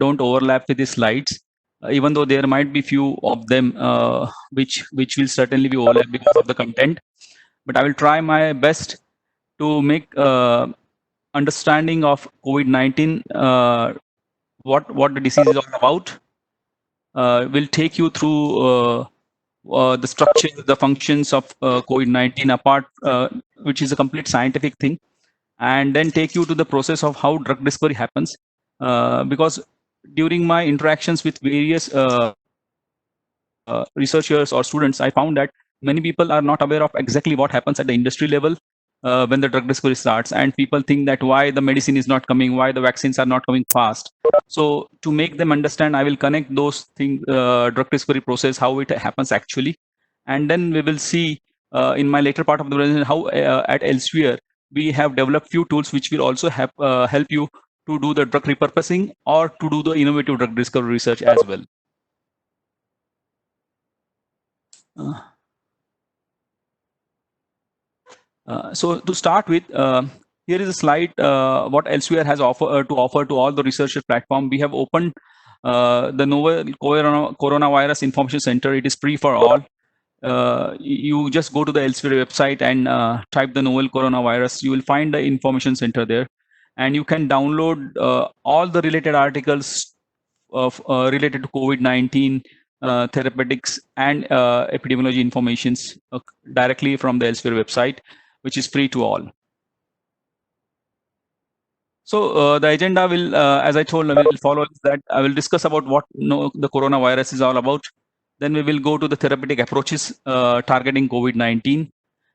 don't overlap with the slides, even though there might be few of them which will certainly be overlap because of the content. But I will try my best to make understanding of COVID-19, what the disease is all about. Will take you through the structure, the functions of COVID-19 apart, which is a complete scientific thing, and then take you to the process of how drug discovery happens. Because during my interactions with various researchers or students, I found that many people are not aware of exactly what happens at the industry level when the drug discovery starts, and people think that why the medicine is not coming, why the vaccines are not coming fast. So to make them understand, I will connect those things, drug discovery process, how it happens actually, and then we will see in my later part of the presentation how at Elsewhere we have developed few tools which will also help you to do the drug repurposing or to do the innovative drug discovery research as well. So to start with, here is a slide what Elsewhere has to offer to all the researcher platform. We have opened the novel coronavirus information center. It is free for all. You just go to the Elsewhere website and type the novel coronavirus. You will find the information center there, and you can download all the related articles of related to COVID-19 therapeutics and epidemiology informations directly from the Elsewhere website, which is free to all. So the agenda will, as I told, will follow that. I will discuss about what the coronavirus is all about. Then we will go to the therapeutic approaches targeting COVID-19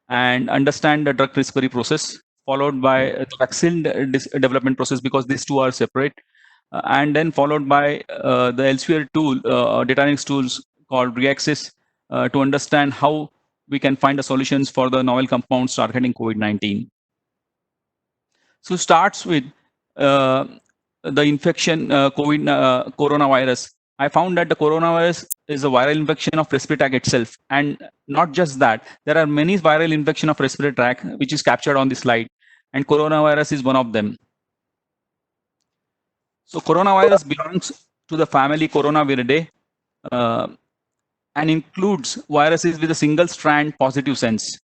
and understand the drug discovery process, followed by the vaccine development process, because these two are separate, and then followed by the Elsewhere tool, data analytics tools called Reaxys, to understand how we can find the solutions for the novel compounds targeting COVID-19. So starts with the infection, coronavirus. I found that the coronavirus is a viral infection of respiratory tract itself, and not just that. There are many viral infection of respiratory tract which is captured on the slide, and coronavirus is one of them. So coronavirus belongs to the family Coronaviridae and includes viruses with a single strand positive sense.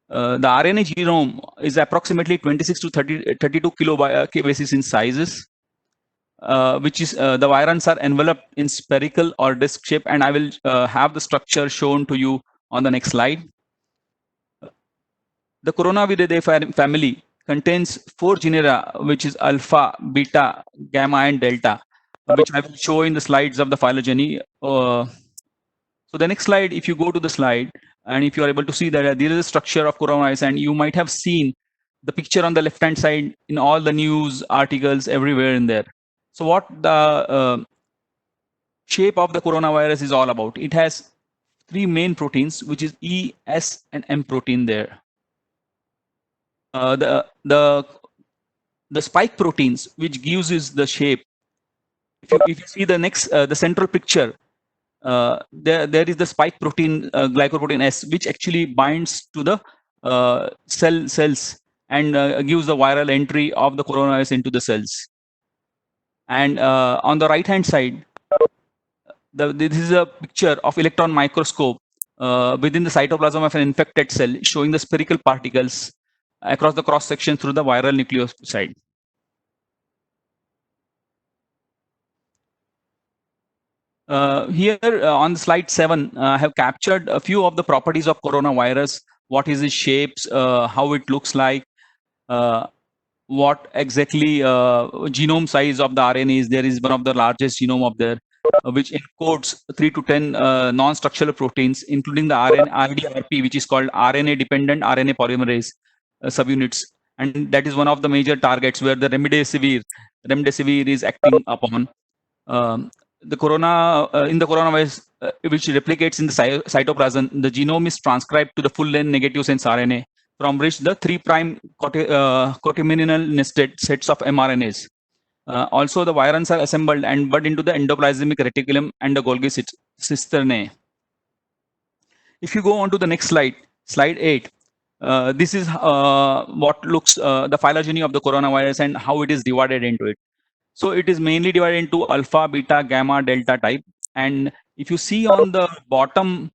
The RNA genome is approximately 26 to 32 kilobases in sizes, which is the virions are enveloped in spherical or disc shape, and I will have the structure shown to you on the next slide. The Coronaviridae family contains 4 genera, which is alpha, beta, gamma, and delta, which I will show in the slides of the phylogeny. So the next slide, if you go to the slide, and if you are able to see that there is a structure of coronavirus, and you might have seen the picture on the left-hand side in all the news articles everywhere in there. So what the shape of the coronavirus is all about? It has 3 main proteins, which is E, S, and M protein there. The spike proteins, which gives us the shape. If you see the next, the central picture, there is the spike protein, glycoprotein S, which actually binds to the cells and gives the viral entry of the coronavirus into the cells. And on the right hand side, this is a picture of electron microscope within the cytoplasm of an infected cell, showing the spherical particles across the cross section through the viral nucleoside. Here on slide 7, I have captured a few of the properties of coronavirus. What is its shapes, how it looks like, what exactly genome size of the RNA is. There is one of the largest genome of there, which encodes 3 to 10 non-structural proteins, including the RDRP, which is called RNA-dependent RNA polymerase subunits. And that is one of the major targets where the remdesivir is acting upon. The in the coronavirus, which replicates in the cytoplasm, the genome is transcribed to the full-length negative sense RNA, from which the 3' coterminal nested sets of mRNAs. Also, the virions are assembled and bud into the endoplasmic reticulum and the Golgi cisternae. If you go on to the next slide, slide 8, this is what looks the phylogeny of the coronavirus and how it is divided into it. So it is mainly divided into alpha, beta, gamma, delta type. And if you see on the bottom,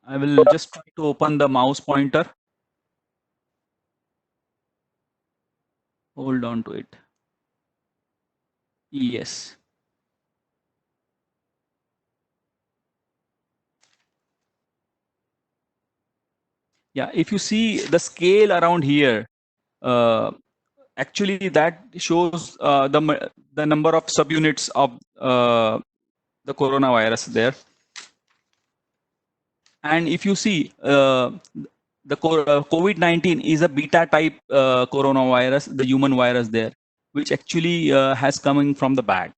I will just try to open the mouse pointer. Hold on to it. Yes. Yeah, if you see the scale around here, uh, actually that shows the number of subunits of the coronavirus there. And if you see the COVID-19 is a beta type coronavirus, the human virus there, which actually has coming from the bat.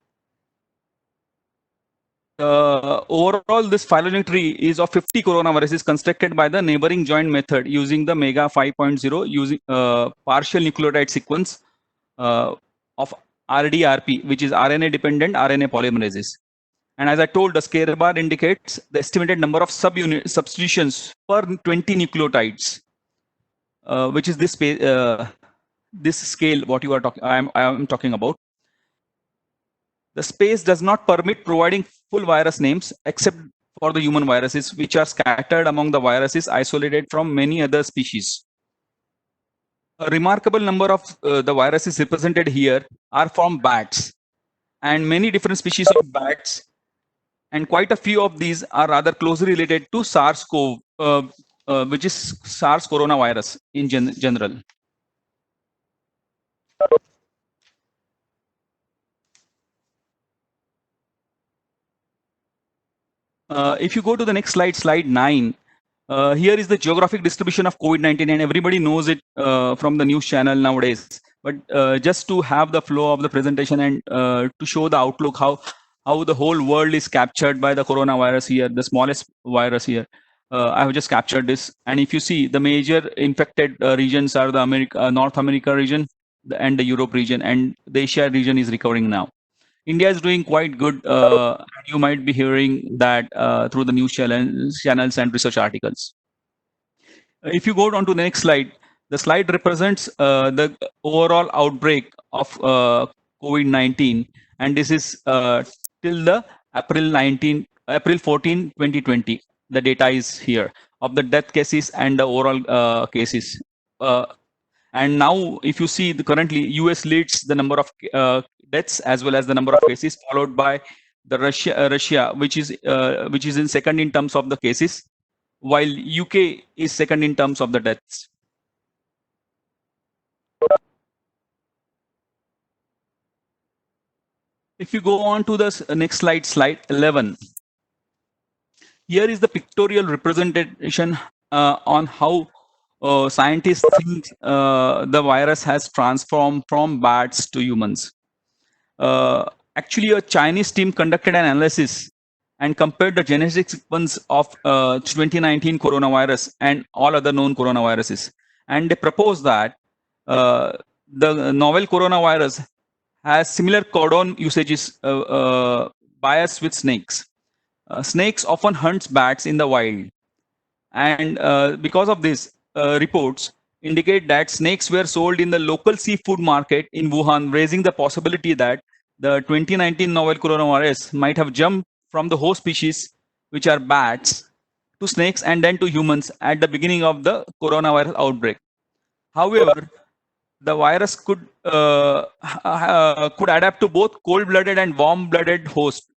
Overall, this phylogenetic tree is of 50 coronaviruses constructed by the neighboring joint method using the MEGA 5.0 using partial nucleotide sequence of RDRP, which is RNA dependent RNA polymerases. And as I told, the scale bar indicates the estimated number of substitutions per 20 nucleotides, which is this scale what you are talking. I am talking about. The space does not permit providing full virus names except for the human viruses, which are scattered among the viruses isolated from many other species. A remarkable number of the viruses represented here are from bats, and many different species of bats, and quite a few of these are rather closely related to SARS-CoV, which is SARS coronavirus in general. If you go to the next slide, slide 9, here is the geographic distribution of COVID-19, and everybody knows it from the news channel nowadays. But just to have the flow of the presentation and to show the outlook, how the whole world is captured by the coronavirus here, the smallest virus here. I have just captured this, and if you see, the major infected regions are the North America region and the Europe region, and the Asia region is recovering now. India is doing quite good. You might be hearing that through the news channels and research articles. If you go on to the next slide, the slide represents the overall outbreak of COVID-19, and this is till the April 14, 2020. The data is here of the death cases and the overall cases. And now, if you see, currently US leads the number of deaths as well as the number of cases, followed by the Russia, which is in second in terms of the cases, while UK is second in terms of the deaths. If you go on to the next slide, slide 11, here is the pictorial representation on how scientists think the virus has transformed from bats to humans. Actually, a Chinese team conducted an analysis and compared the genetic sequence of 2019 coronavirus and all other known coronaviruses. And they proposed that the novel coronavirus has similar codon usages bias with snakes. Snakes often hunts bats in the wild. And because of this, reports indicate that snakes were sold in the local seafood market in Wuhan, raising the possibility that the 2019 novel coronavirus might have jumped from the host species, which are bats, to snakes and then to humans at the beginning of the coronavirus outbreak. However, the virus could adapt to both cold-blooded and warm-blooded hosts,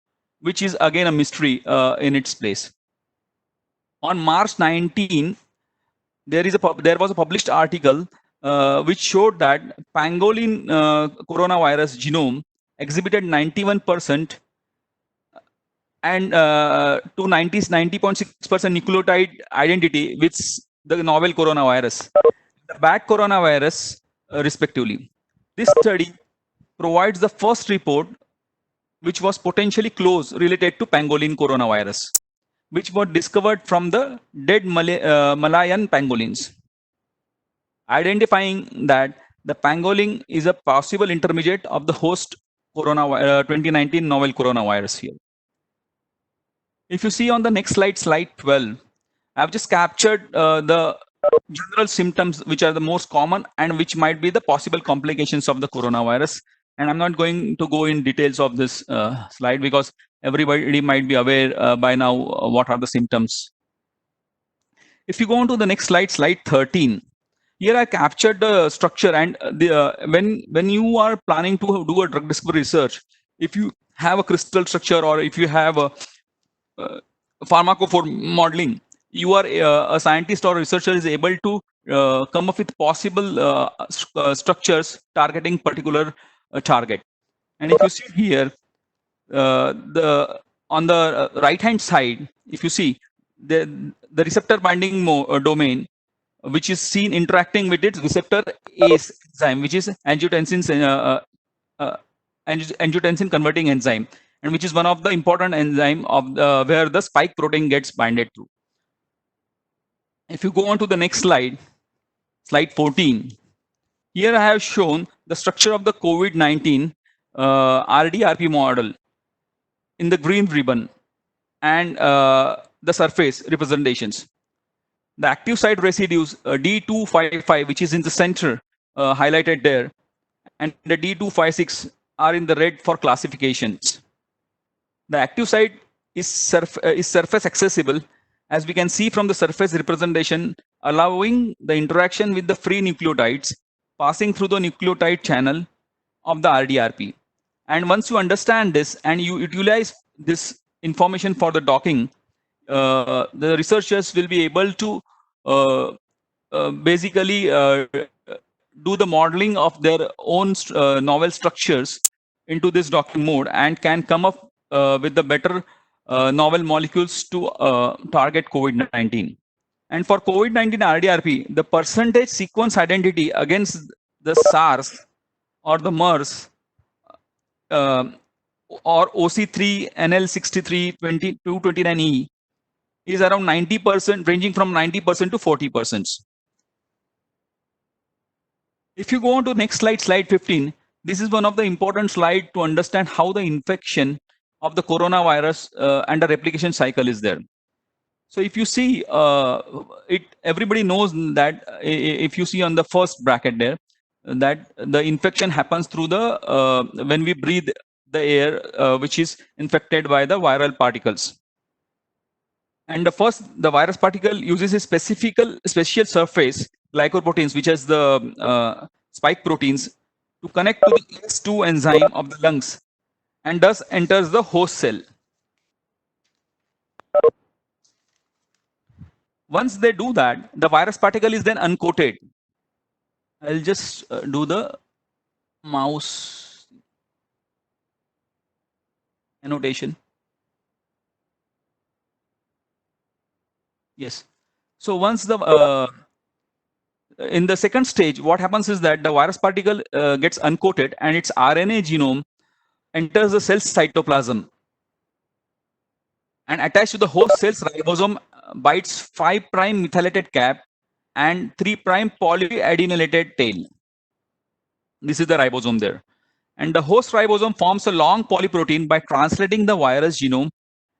which is again a mystery in its place. On March 19, there was a published article which showed that pangolin coronavirus genome exhibited 91% and to 90.6% nucleotide identity with the novel coronavirus, the bat coronavirus, respectively. This study provides the first report which was potentially close related to pangolin coronavirus, which were discovered from the dead Malayan pangolins, identifying that the pangolin is a possible intermediate of the host 2019 novel coronavirus here. If you see on the next slide, slide 12, I've just captured the general symptoms which are the most common and which might be the possible complications of the coronavirus. And I'm not going to go in details of this slide because everybody might be aware by now what are the symptoms. If you go on to the next slide, slide 13, here I captured the structure and when you are planning to do a drug discovery research, if you have a crystal structure or if you have a pharmacophore modeling, you are a scientist or researcher is able to come up with possible structures targeting particular target. And if you see here, the on the right hand side, if you see the receptor binding domain, which is seen interacting with its receptor ACE enzyme, which is uh, angiotensin converting enzyme, and which is one of the important enzyme of where the spike protein gets binded to. If you go on to the next slide, slide 14, here I have shown the structure of the COVID-19 RDRP model in the green ribbon and the surface representations. The active site residues D255, which is in the center, highlighted there, and the D256 are in the red for classifications. The active site is surface accessible, as we can see from the surface representation, allowing the interaction with the free nucleotides passing through the nucleotide channel of the RDRP. And once you understand this and you utilize this information for the docking, the researchers will be able to basically do the modeling of their own novel structures into this docking mode and can come up with the better novel molecules to target COVID-19. And for COVID-19 RDRP, the percentage sequence identity against the SARS or the MERS or OC3 NL63 229E is around 90%, ranging from 90% to 40%. If you go on to next slide, slide 15, this is one of the important slide to understand how the infection of the coronavirus and the replication cycle is there. So if you see everybody knows that if you see on the first bracket there, that the infection happens through the when we breathe the air which is infected by the viral particles. And the virus particle uses a special surface, glycoproteins, which is the spike proteins, to connect to the ACE2 enzyme of the lungs and thus enters the host cell. Once they do that, the virus particle is then uncoated. I'll just do the mouse annotation. Yes. So once the in the second stage, what happens is that the virus particle gets uncoated and its RNA genome enters the cell's cytoplasm and attached to the host cell's ribosome bites 5' methylated cap and 3' polyadenylated tail. This is the ribosome there. And the host ribosome forms a long polyprotein by translating the virus genome,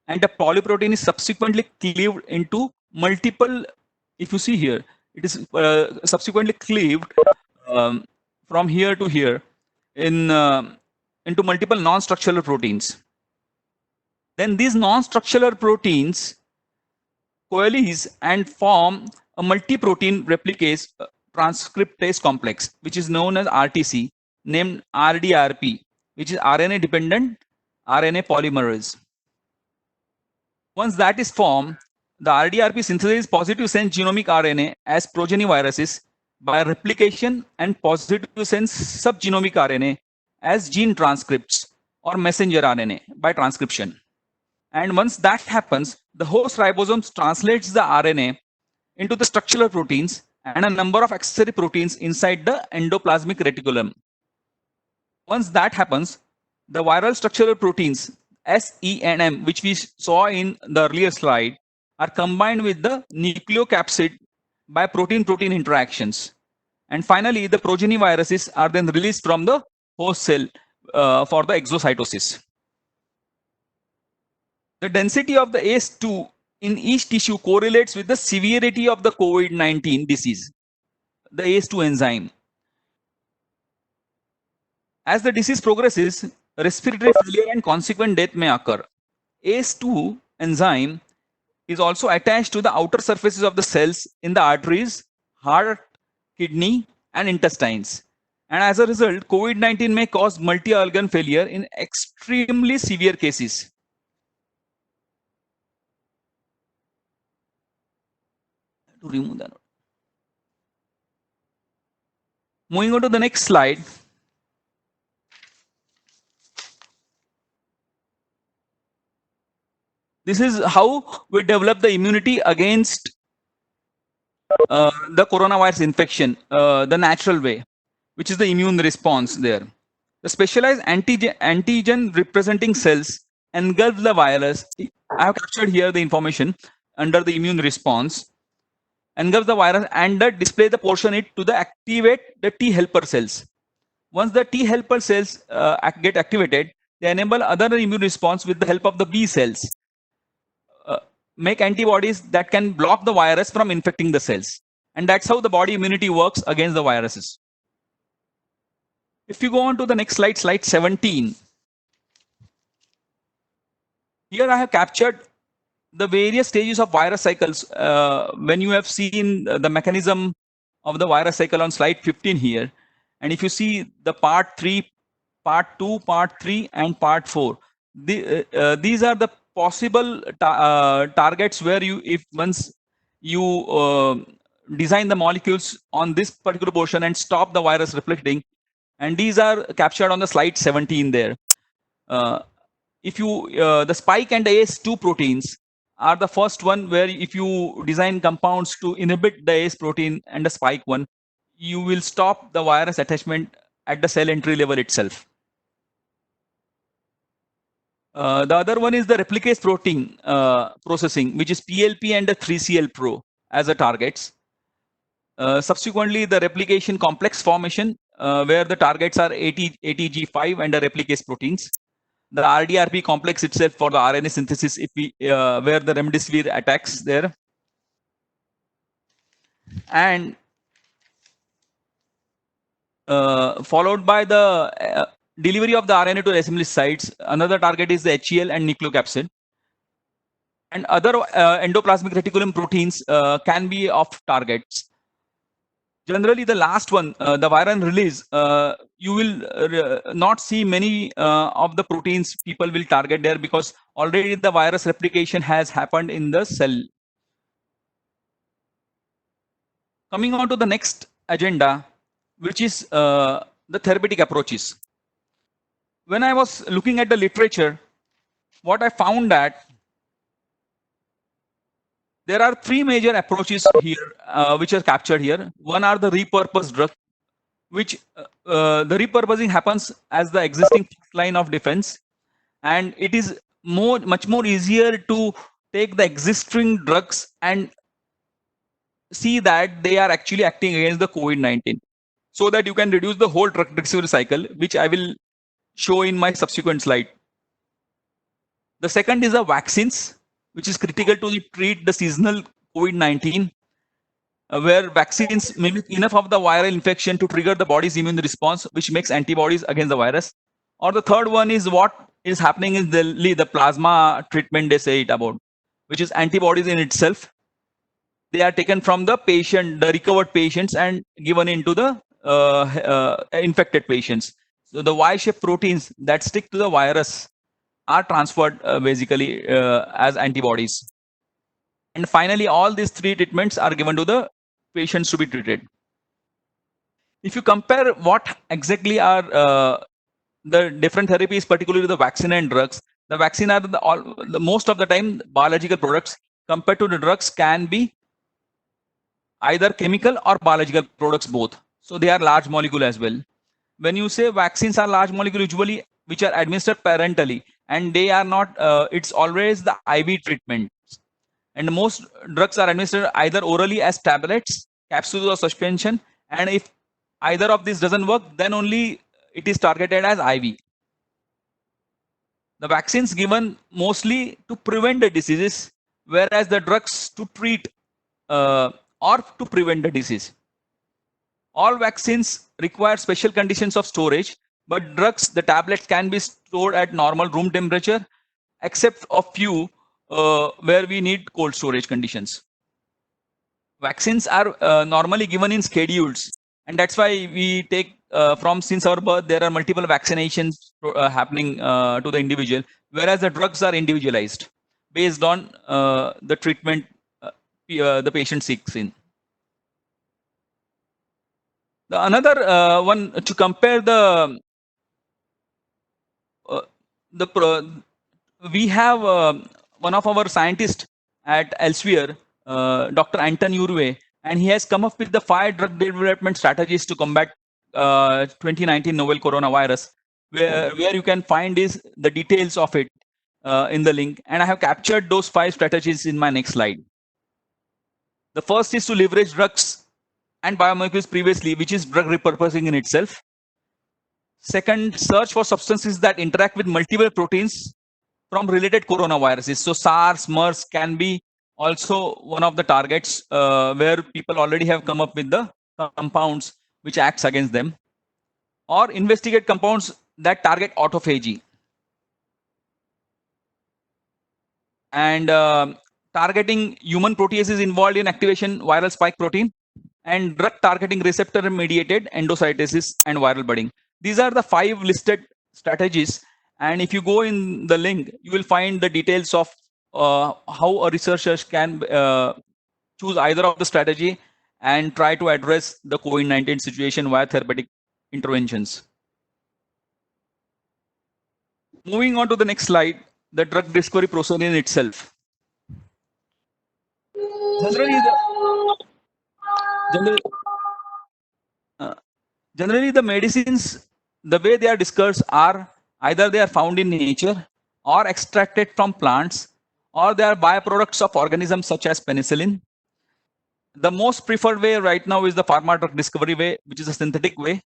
and the polyprotein is subsequently cleaved into multiple, if you see here, it is subsequently cleaved from here to here into multiple non-structural proteins. Then these non-structural proteins coalesce and form a multi-protein replicase transcriptase complex, which is known as RTC, named RDRP, which is RNA dependent RNA polymerase. Once that is formed, the RDRP synthesizes positive sense genomic RNA as progeny viruses by replication and positive sense subgenomic RNA as gene transcripts or messenger RNA by transcription. And once that happens, the host ribosomes translates the RNA into the structural proteins and a number of accessory proteins inside the endoplasmic reticulum. Once that happens, the viral structural proteins S, E, and M, which we saw in the earlier slide, are combined with the nucleocapsid by protein-protein interactions. And finally, the progeny viruses are then released from the host cell for the exocytosis. The density of the ACE2 in each tissue correlates with the severity of the COVID-19 disease, the ACE2 enzyme. As the disease progresses, respiratory failure and consequent death may occur. ACE2 enzyme is also attached to the outer surfaces of the cells in the arteries, heart, kidney, and intestines. And as a result, COVID-19 may cause multi-organ failure in extremely severe cases. To remove that. Moving on to the next slide. This is how we develop the immunity against the coronavirus infection, the natural way, which is the immune response there. The specialized antigen representing cells engulf the virus. I have captured here the information under the immune response. Engulf the virus and display the portion it to the activate the T helper cells. Once the T helper cells get activated, they enable other immune response with the help of the B cells. Make antibodies that can block the virus from infecting the cells. And that's how the body immunity works against the viruses. If you go on to the next slide, slide 17. Here I have captured the various stages of virus cycles. When you have seen the mechanism of the virus cycle on slide 15 here, and if you see the part 3, part 2, part 3, and part 4, these are the possible targets where you, if once you design the molecules on this particular portion and stop the virus replicating, and these are captured on the slide 17 there. If you the spike and the ACE2 proteins are the first one where if you design compounds to inhibit the ACE protein and the spike one, you will stop the virus attachment at the cell entry level itself. The other one is the replicase protein processing, which is PLP and the 3CL-Pro as the targets. Subsequently, the replication complex formation, where the targets are ATG5 and the replicase proteins. The RDRP complex itself for the RNA synthesis, if we where the remdesivir attacks there, and followed by the delivery of the RNA to assembly sites. Another target is the HEL and nucleocapsid. And other endoplasmic reticulum proteins can be off targets. Generally, the last one, the viral release, you will not see many of the proteins people will target there because already the virus replication has happened in the cell. Coming on to the next agenda, which is the therapeutic approaches. When I was looking at the literature, what I found that there are three major approaches here, which are captured here. One are the repurposed drugs, which the repurposing happens as the existing line of defense, and it is much more easier to take the existing drugs and see that they are actually acting against the COVID-19, so that you can reduce the whole drug discovery cycle, which I will show in my subsequent slide. The second is the vaccines, which is critical to treat the seasonal COVID-19, where vaccines mimic enough of the viral infection to trigger the body's immune response, which makes antibodies against the virus. Or the third one is what is happening is the plasma treatment they say it about, which is antibodies in itself. They are taken from the patient, the recovered patients, and given into the infected patients. So the Y-shaped proteins that stick to the virus are transferred basically as antibodies. And finally, all these three treatments are given to the patients to be treated. If you compare what exactly are the different therapies, particularly the vaccine and drugs, the vaccine are the most of the time biological products compared to the drugs can be either chemical or biological products both. So they are large molecule as well. When you say vaccines are large molecule, usually which are administered parentally, and they are not, it's always the IV treatment. And most drugs are administered either orally as tablets, capsules or suspension. And if either of these doesn't work, then only it is targeted as IV. The vaccines given mostly to prevent the diseases, whereas the drugs to treat or to prevent the disease. All vaccines require special conditions of storage, But drugs, the tablets can be stored at normal room temperature, except a few where we need cold storage conditions. Vaccines are normally given in schedules, and that's why we take from since our birth there are multiple vaccinations happening to the individual, whereas the drugs are individualized based on the treatment the patient seeks in. The another one to compare uh, the we have one of our scientists at Elsevier, Dr. Anton Urwe, and he has come up with the 5 drug development strategies to combat 2019 novel coronavirus, where you can find is the details of it in the link. And I have captured those 5 strategies in my next slide. The first is to leverage drugs and biomolecules previously, which is drug repurposing in itself. Second, search for substances that interact with multiple proteins from related coronaviruses. So SARS, MERS can be also one of the targets where people already have come up with the compounds which acts against them, or investigate compounds that target autophagy. And targeting human proteases involved in activation viral spike protein, and drug targeting receptor mediated endocytosis and viral budding. These are the 5 listed strategies. And if you go in the link, you will find the details of how a researcher can choose either of the strategy and try to address the COVID-19 situation via therapeutic interventions. Moving on to the next slide, the drug discovery process in itself. Generally, generally, uh, generally the medicines, the way they are discussed are either they are found in nature or extracted from plants, or they are byproducts of organisms such as penicillin. The most preferred way right now is the pharma drug discovery way, which is a synthetic way.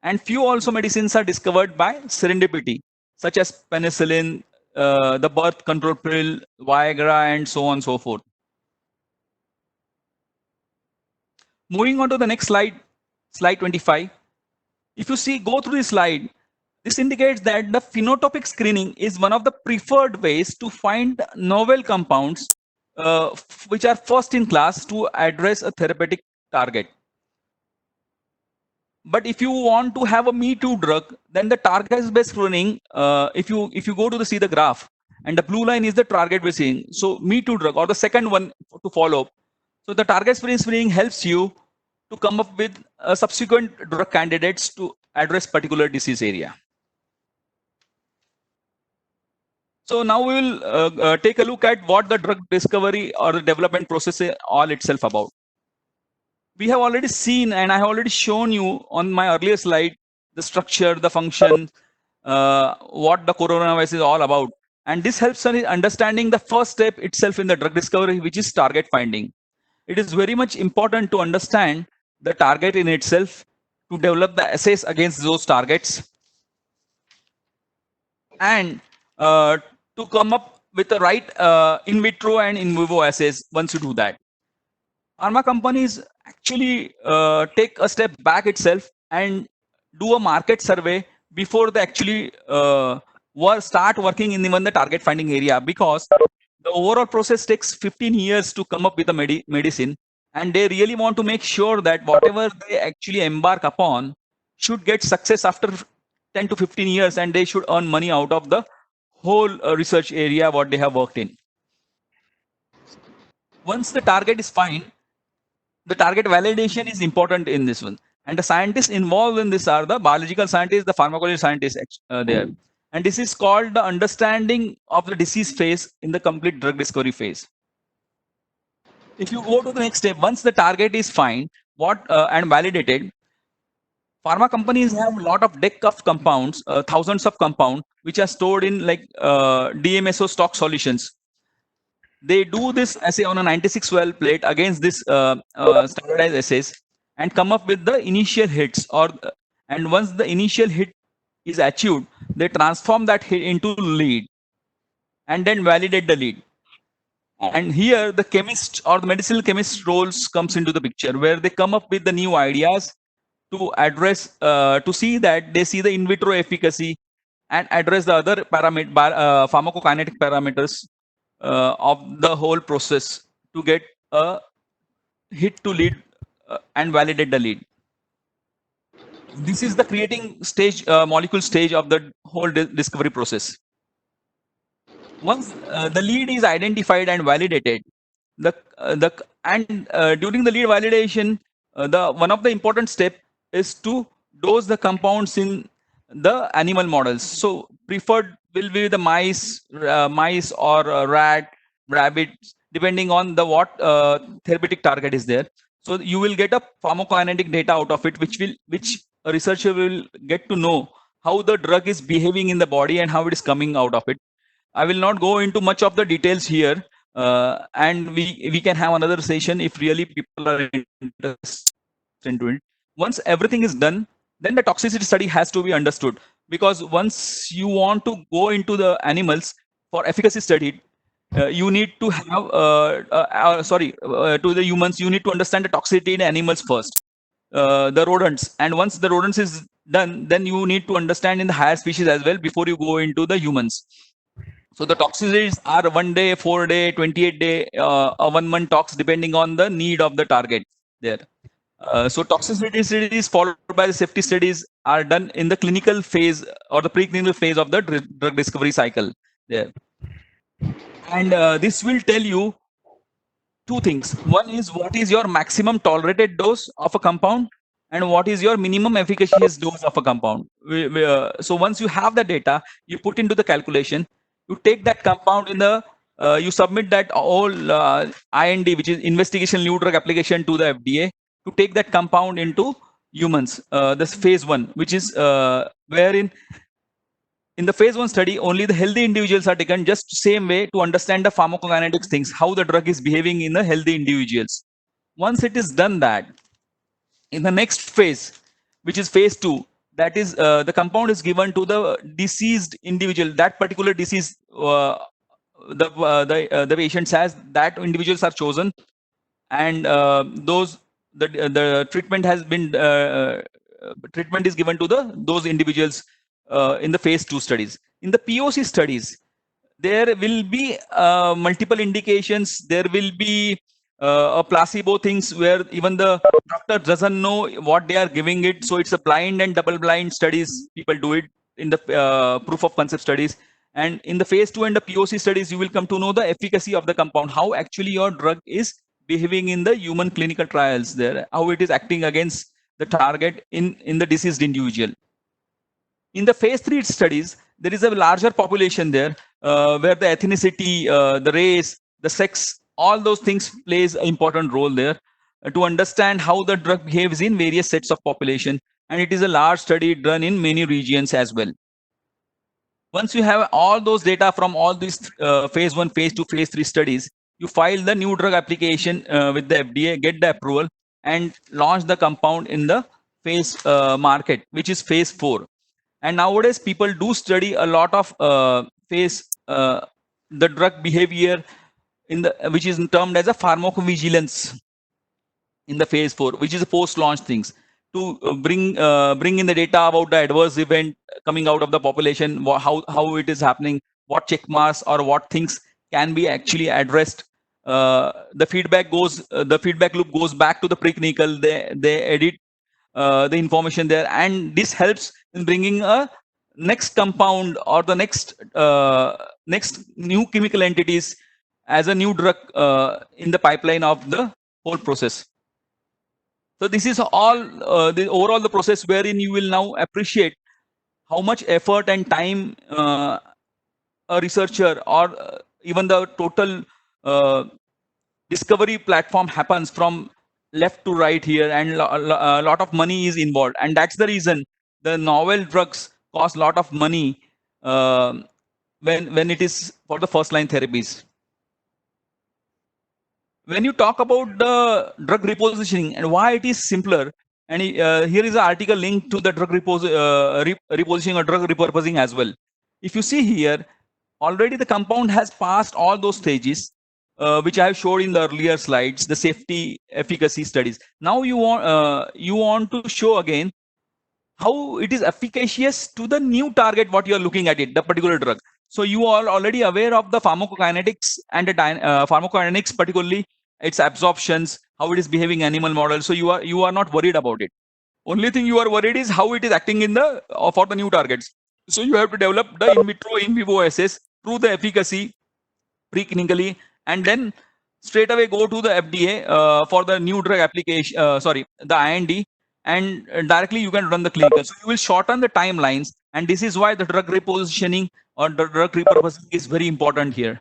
And few also medicines are discovered by serendipity, such as penicillin, the birth control pill, Viagra, and so on and so forth. Moving on to the next slide, slide 25. If you see, go through this slide, this indicates that the phenotypic screening is one of the preferred ways to find novel compounds which are first in class to address a therapeutic target. But if you want to have a me too drug, then the target based screening, if you go to see the graph, and the blue line is the target based screening, so me too drug or the second one to follow. So the target screening helps you to come up with subsequent drug candidates to address particular disease area. So now we will take a look at what the drug discovery or the development process is all itself about. We have already seen, and I have already shown you on my earlier slide, the structure, the function, what the coronavirus is all about. And this helps us in understanding the first step itself in the drug discovery, which is target finding. It is very much important to understand the target in itself, to develop the assays against those targets, and to come up with the right in vitro and in vivo assays once you do that. Pharma companies actually take a step back itself and do a market survey before they actually start working in even the target finding area, because the overall process takes 15 years to come up with a medicine, and they really want to make sure that whatever they actually embark upon should get success after 10 to 15 years, and they should earn money out of the whole research area what they have worked in. Once the target is fine, the target validation is important in this one, and the scientists involved in this are the biological scientists, the pharmacology scientists there. And this is called the understanding of the disease phase in the complete drug discovery phase. If you go to the next step, once the target is fine and validated, pharma companies have a lot of deck of compounds, thousands of compounds, which are stored in like DMSO stock solutions. They do this assay on a 96 well plate against this standardized assays, and come up with the initial hits, and once the initial hit is achieved, they transform that hit into lead and then validate the lead. And here the chemist or the medicinal chemist roles comes into the picture, where they come up with the new ideas to address, to see that they see the in vitro efficacy and address the other pharmacokinetic parameters of the whole process to get a hit to lead and validate the lead. This is the creating stage, molecule stage of the whole discovery process. Once the lead is identified and validated, during the lead validation, the one of the important step is to dose the compounds in the animal models. So preferred will be the mice or rabbits, depending on the what therapeutic target is there. So you will get a pharmacokinetic data out of it, which a researcher will get to know how the drug is behaving in the body and how it is coming out of it. I will not go into much of the details here, and we can have another session if really people are interested into it. Once everything is done, then the toxicity study has to be understood, because once you want to go into the animals for efficacy study, you need to have to the humans, you need to understand the toxicity in animals first, the rodents, and once the rodents is done, then you need to understand in the higher species as well before you go into the humans. So the toxicities are 1 day, 4 day, 28 day, a 1 month tox, depending on the need of the target there. So toxicity studies followed by the safety studies are done in the clinical phase or the preclinical phase of the drug discovery cycle there. And this will tell you two things. One is what is your maximum tolerated dose of a compound, and what is your minimum efficacious dose of a compound. So once you have the data, you put into the calculation, you take that compound in the you submit that all IND, which is investigation new drug application, to the FDA to take that compound into humans. This phase 1, which is wherein in the phase 1 study, only the healthy individuals are taken, just same way to understand the pharmacokinetics things, how the drug is behaving in the healthy individuals. Once it is done that, in the next phase, which is phase 2, that is the compound is given to the deceased individual, that particular disease the patients has, that individuals are chosen, and the treatment has been treatment is given to those individuals in the phase 2 studies. In the POC studies, there will be multiple indications. There will be a placebo things where even the doctor doesn't know what they are giving it. So it's a blind and double blind studies. People do it in the proof of concept studies. And in the phase 2 and the POC studies, you will come to know the efficacy of the compound, how actually your drug is behaving in the human clinical trials there, how it is acting against the target in the deceased individual. In the phase 3 studies, there is a larger population there where the ethnicity, the race, the sex, all those things plays an important role there to understand how the drug behaves in various sets of population. And it is a large study done in many regions as well. Once you have all those data from all these phase 1, phase 2, phase 3 studies, you file the new drug application with the FDA, get the approval, and launch the compound in the phase market, which is phase 4. And nowadays, people do study a lot of phase the drug behavior in the which is termed as a pharmacovigilance in the phase 4, which is a post-launch things to bring in the data about the adverse event coming out of the population, how it is happening, what check marks or what things can be actually addressed. The feedback loop goes back to the preclinical. They edit the information there, and this helps in bringing a next compound or the next new chemical entities as a new drug in the pipeline of the whole process. So this is all the overall the process wherein you will now appreciate how much effort and time a researcher or even the total discovery platform happens from left to right here, and a lot of money is involved, and that's the reason the novel drugs cost a lot of money when it is for the first line therapies. When you talk about the drug repositioning and why it is simpler, and here is an article linked to the drug repositioning or drug repurposing as well. If you see here, already the compound has passed all those stages. which I have showed in the earlier slides, the safety efficacy studies. Now you want to show again how it is efficacious to the new target what you are looking at it, the particular drug. So you are already aware of the pharmacokinetics and the pharmacodynamics, particularly its absorptions, how it is behaving animal model. So you are not worried about it. Only thing you are worried is how it is acting in the for the new targets. So you have to develop the in vitro, in vivo assays, prove the efficacy preclinically, and then straight away go to the FDA for the new drug application. Sorry, the IND, and directly you can run the clinical. So you will shorten the timelines, and this is why the drug repositioning or the drug repurposing is very important here.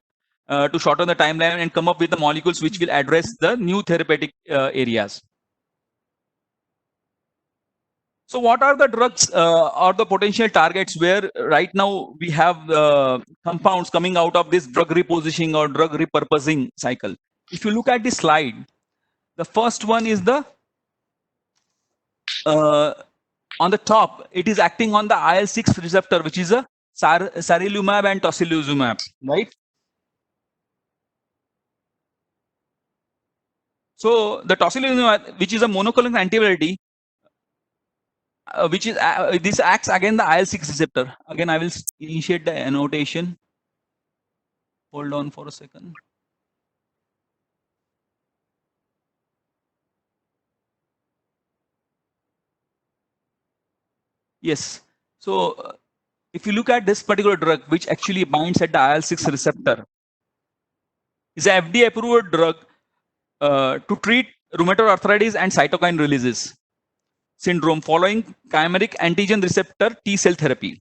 To shorten the timeline and come up with the molecules which will address the new therapeutic areas. So what are the drugs or the potential targets where right now we have compounds coming out of this drug repositioning or drug repurposing cycle? If you look at this slide, the first one is the on the top, it is acting on the IL-6 receptor, which is a sarilumab and tocilizumab, right? So the tocilizumab, which is a monoclonal antibody, which is this acts against the IL-6 receptor. Again, I will initiate the annotation. Hold on for a second. Yes. So if you look at this particular drug, which actually binds at the IL-6 receptor, is a FDA approved drug to treat rheumatoid arthritis and cytokine releases syndrome following chimeric antigen receptor T cell therapy.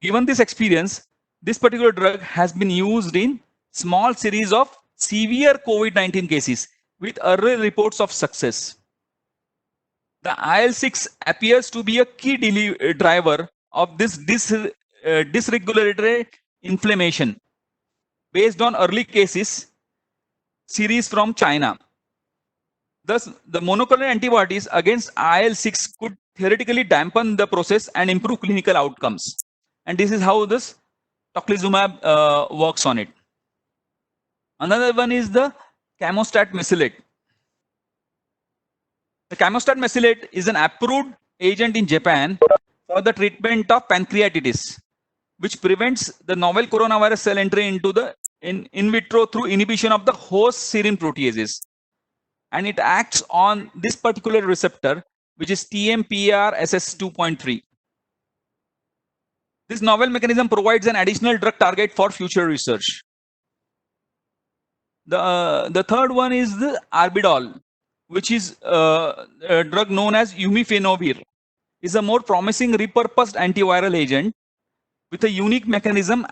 Given this experience, this particular drug has been used in small series of severe COVID-19 cases with early reports of success. The IL-6 appears to be a key driver of this dysregulatory inflammation based on early cases series from China. Thus, the monoclonal antibodies against IL-6 could theoretically dampen the process and improve clinical outcomes. And this is how this tocilizumab works on it. Another one is the camostat mesylate. The camostat mesylate is an approved agent in Japan for the treatment of pancreatitis, which prevents the novel coronavirus cell entry into the in vitro through inhibition of the host serine proteases. And it acts on this particular receptor, which is TMPRSS2.3. This novel mechanism provides an additional drug target for future research. The third one is the Arbidol, which is a drug known as Umifenovir. Is a more promising repurposed antiviral agent with a unique mechanism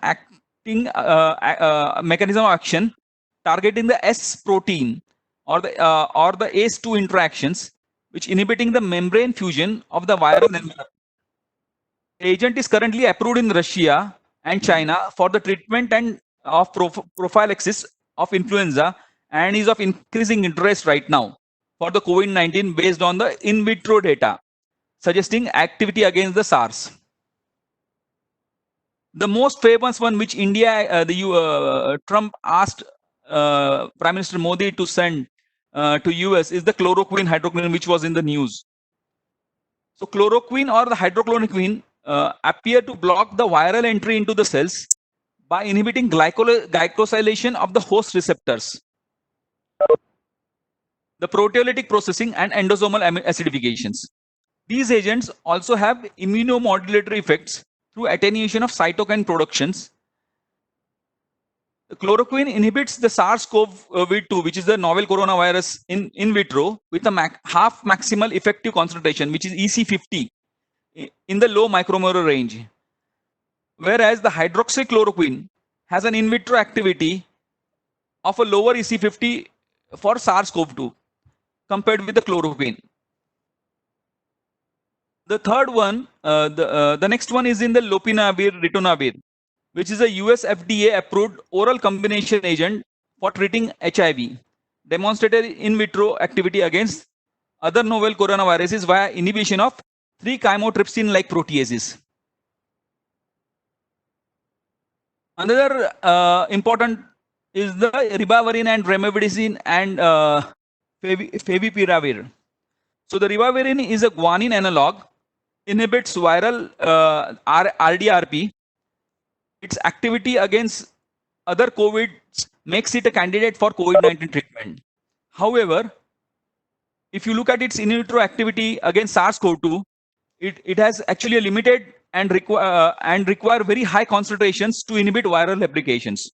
mechanism of action targeting the S protein or the ACE2 interactions, which inhibiting the membrane fusion of the viral envelope. The agent is currently approved in Russia and China for the treatment and of prophylaxis of influenza, and is of increasing interest right now for the COVID-19 based on the in vitro data suggesting activity against the SARS. The most famous one, which India, Trump asked Prime Minister Modi to send to US, is the chloroquine hydrochloroquine, which was in the news. So chloroquine or the hydrochloroquine appear to block the viral entry into the cells by inhibiting glycosylation of the host receptors, the proteolytic processing, and endosomal acidifications. These agents also have immunomodulatory effects through attenuation of cytokine productions. The chloroquine inhibits the SARS-CoV-2, which is the novel coronavirus in vitro, with a half maximal effective concentration, which is EC50, in the low micromolar range. Whereas the hydroxychloroquine has an in vitro activity of a lower EC50 for SARS-CoV-2 compared with the chloroquine. The third one, the next one is in the lopinavir ritonavir, which is a US FDA approved oral combination agent for treating HIV, demonstrated in vitro activity against other novel coronaviruses via inhibition of 3-chymotrypsin-like proteases. Another important is the ribavirin and remdesivir and favipiravir. So the ribavirin is a guanine analog, inhibits viral RDRP. Its activity against other COVID makes it a candidate for COVID-19 treatment. However, if you look at its in vitro activity against SARS-CoV-2, it has actually a limited and require very high concentrations to inhibit viral replications.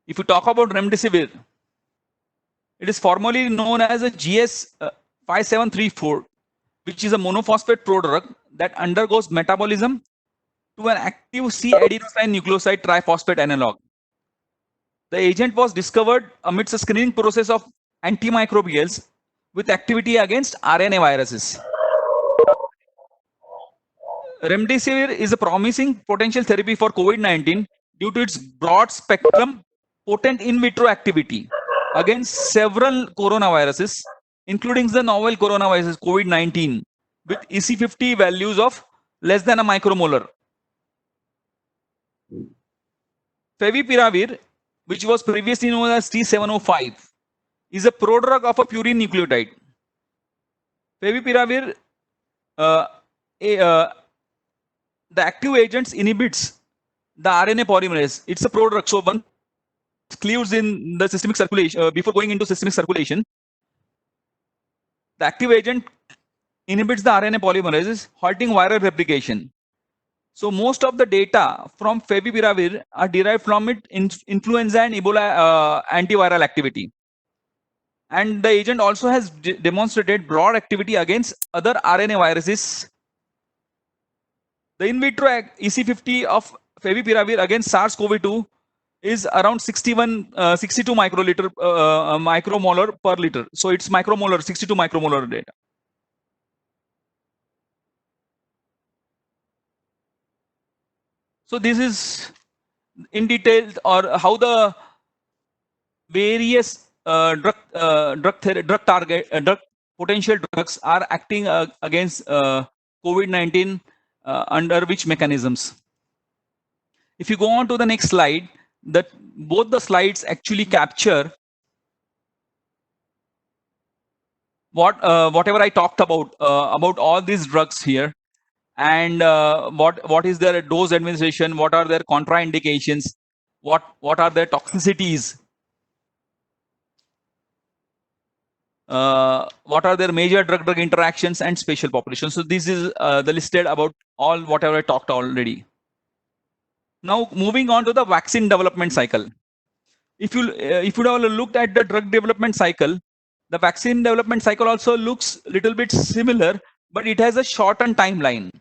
If you talk about remdesivir, it is formally known as a GS 5734, which is a monophosphate prodrug that undergoes metabolism to an active C-adenosine nucleoside triphosphate analog. The agent was discovered amidst a screening process of antimicrobials with activity against RNA viruses. Remdesivir is a promising potential therapy for COVID-19 due to its broad spectrum, potent in vitro activity against several coronaviruses, including the novel coronavirus COVID-19, with EC50 values of less than a micromolar. Favipiravir, which was previously known as T705, is a prodrug of a purine nucleotide. Favipiravir, the active agents inhibits the RNA polymerase. It's a prodrug, so one cleaves in the systemic circulation before going into systemic circulation. The active agent inhibits the RNA polymerases, halting viral replication. So most of the data from favipiravir are derived from its influenza and Ebola antiviral activity. And the agent also has demonstrated broad activity against other RNA viruses. The in vitro EC50 of favipiravir against SARS-CoV-2 is around 62 micromolar per liter. So it's micromolar, 62 micromolar data. So this is in detail or how the various drug potential drugs are acting against COVID-19 under which mechanisms. If you go on to the next slide, that both the slides actually capture whatever I talked about all these drugs here, and what is their dose administration, what are their contraindications, what are their toxicities, what are their major drug-drug interactions and spatial populations. So this is the listed about all whatever I talked already. Now moving on to the vaccine development cycle. If you have looked at the drug development cycle, the vaccine development cycle also looks a little bit similar, but it has a shortened timeline.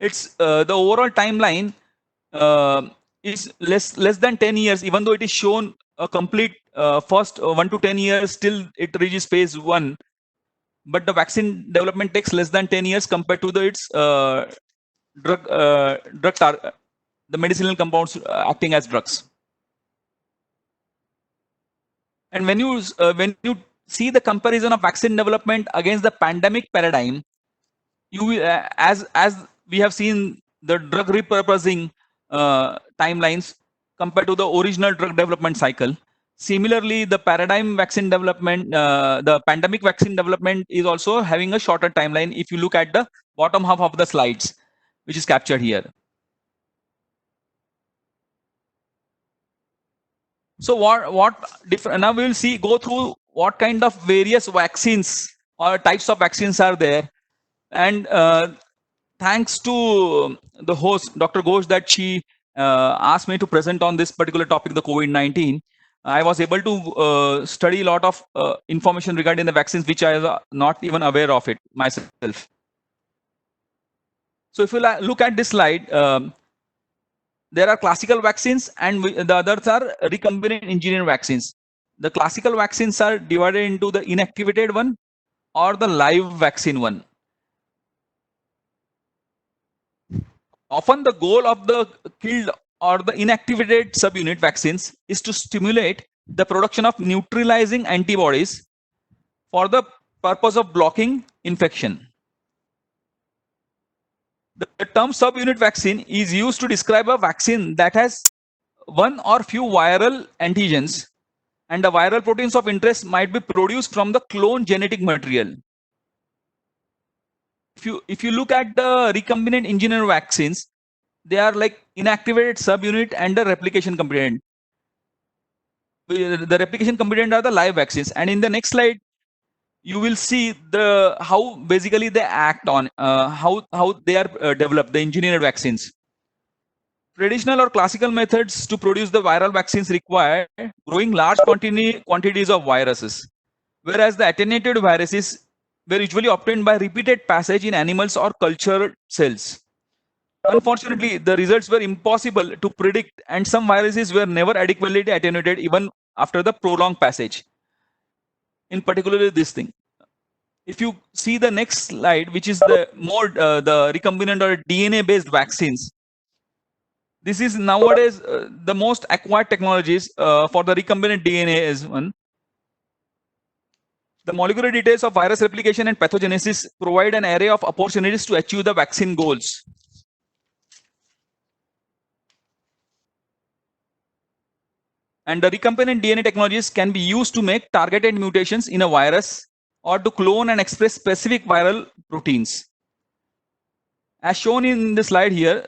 It's the overall timeline is less than 10 years, even though it is shown a complete first 1 to 10 years till it reaches phase 1. But the vaccine development takes less than 10 years compared to its the medicinal compounds acting as drugs. And when you see the comparison of vaccine development against the pandemic paradigm, you as we have seen the drug repurposing timelines compared to the original drug development cycle. Similarly, the paradigm vaccine development, the pandemic vaccine development is also having a shorter timeline if you look at the bottom half of the slides, which is captured here. So what different, now we will go through what kind of various vaccines or types of vaccines are there. And thanks to the host, Dr. Ghosh, that she asked me to present on this particular topic, the COVID-19. I was able to study a lot of information regarding the vaccines, which I was not even aware of it myself. So if you look at this slide, there are classical vaccines and the others are recombinant engineered vaccines. The classical vaccines are divided into the inactivated one or the live vaccine one. Often the goal of the killed or the inactivated subunit vaccines is to stimulate the production of neutralizing antibodies for the purpose of blocking infection. The term subunit vaccine is used to describe a vaccine that has one or few viral antigens, and the viral proteins of interest might be produced from the clone genetic material. If you look at the recombinant engineered vaccines, they are like inactivated subunit and the replication component. The replication component are the live vaccines, and in the next slide you will see the how basically they act on how they are developed, the engineered vaccines. Traditional or classical methods to produce the viral vaccines require growing large quantities of viruses, whereas the attenuated viruses were usually obtained by repeated passage in animals or cultured cells. Unfortunately, the results were impossible to predict, and some viruses were never adequately attenuated even after the prolonged passage. In particular, this thing. If you see the next slide, which is the more the recombinant or DNA-based vaccines, this is nowadays the most acquired technologies for the recombinant DNA is one. The molecular details of virus replication and pathogenesis provide an array of opportunities to achieve the vaccine goals. And the recombinant DNA technologies can be used to make targeted mutations in a virus or to clone and express specific viral proteins. As shown in the slide here,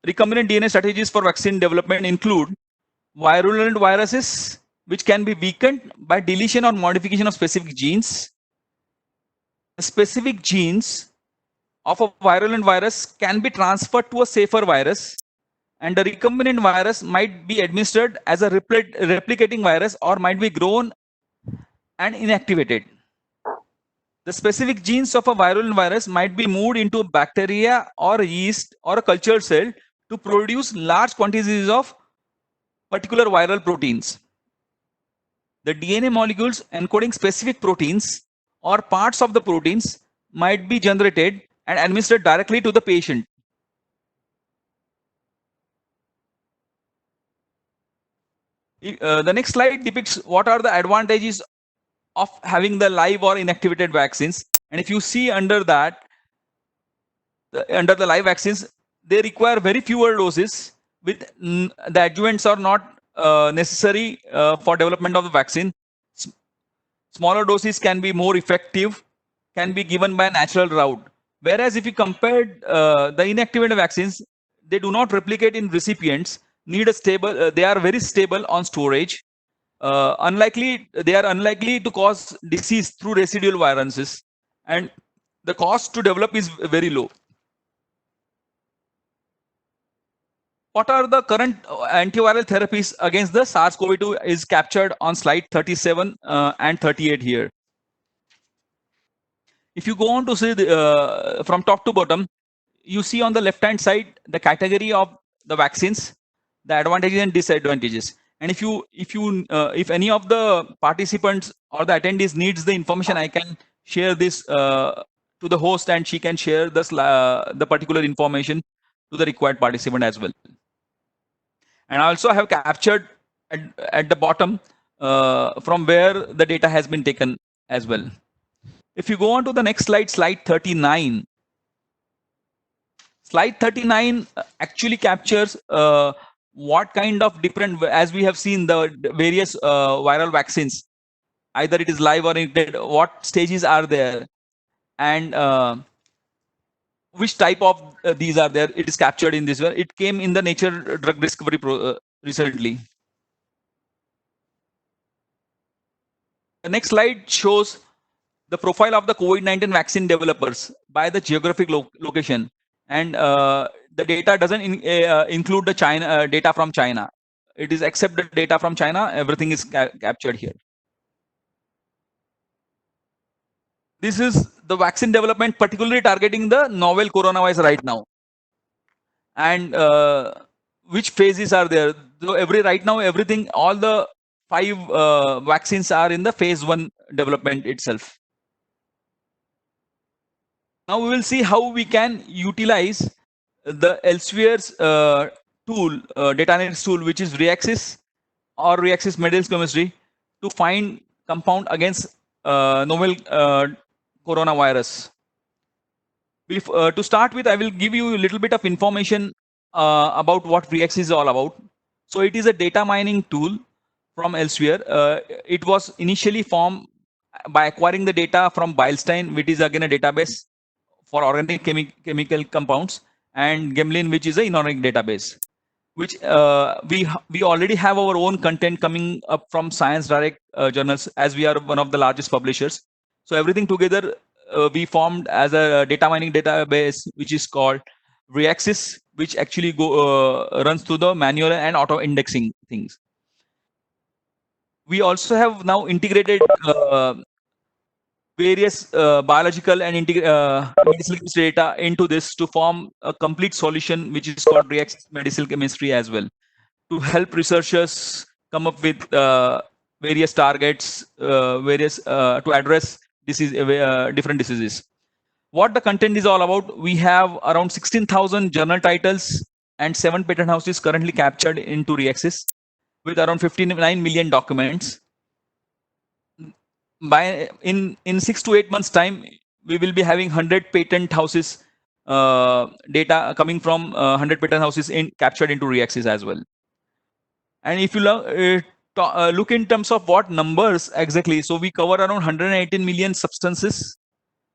recombinant DNA strategies for vaccine development include virulent viruses, which can be weakened by deletion or modification of specific genes. Specific genes of a virulent virus can be transferred to a safer virus, and the recombinant virus might be administered as a replicating virus or might be grown and inactivated. The specific genes of a virulent virus might be moved into a bacteria or a yeast or a culture cell to produce large quantities of particular viral proteins. The DNA molecules encoding specific proteins or parts of the proteins might be generated and administered directly to the patient. The next slide depicts what are the advantages of having the live or inactivated vaccines. And if you see under that, under the live vaccines, they require very fewer doses, with the adjuvants are not necessary for development of the vaccine. Smaller doses can be more effective, can be given by a natural route. Whereas if you compare the inactivated vaccines, they do not replicate in recipients, need a stable, they are very stable on storage. They are unlikely to cause disease through residual viruses, and the cost to develop is very low. What are the current antiviral therapies against the SARS-CoV-2 is captured on slide 37 and 38 here. If you go on to see from top to bottom, you see on the left hand side the category of the vaccines, the advantages and disadvantages. And if any of the participants or the attendees needs the information, I can share this to the host, and she can share this the particular information to the required participant as well. And I also have captured at the bottom from where the data has been taken as well. If you go on to the next slide, slide 39. Slide 39 actually captures what kind of different, as we have seen the various viral vaccines, either it is live or inactivated, what stages are there, and which type of these are there. It is captured in this one. It came in the Nature Drug Discovery recently. The next slide shows the profile of the COVID-19 vaccine developers by the geographic location, and the data doesn't include the China data from China. It is except the data from China, everything is captured here. This is the vaccine development particularly targeting the novel coronavirus right now, and which phases are there. So right now everything, all the 5 vaccines are in the phase 1 development itself. Now we will see how we can utilize the Elsevier's tool, data analytics tool, which is Reaxys or Reaxys Medals chemistry, to find compound against novel coronavirus. To start with, I will give you a little bit of information about what Reaxys is all about. So it is a data mining tool from elsewhere. It was initially formed by acquiring the data from Beilstein, which is again a database for organic chemical compounds, and Gemlin, which is an inorganic database. Which we already have our own content coming up from Science Direct journals, as we are one of the largest publishers. So everything together, we formed as a data mining database, which is called Reaxys, which actually runs through the manual and auto indexing things. We also have now integrated various biological and medicinal chemistry data into this to form a complete solution, which is called Reaxys Medicinal Chemistry as well, to help researchers come up with various targets, to address different diseases. What the content is all about, we have around 16,000 journal titles and 7 patent houses currently captured into Reaxys, with around 59 million documents. By in 6 to 8 months time, we will be having 100 patent houses data coming from 100 patent houses captured into Reaxys as well. And if you look in terms of what numbers exactly, so we cover around 118 million substances,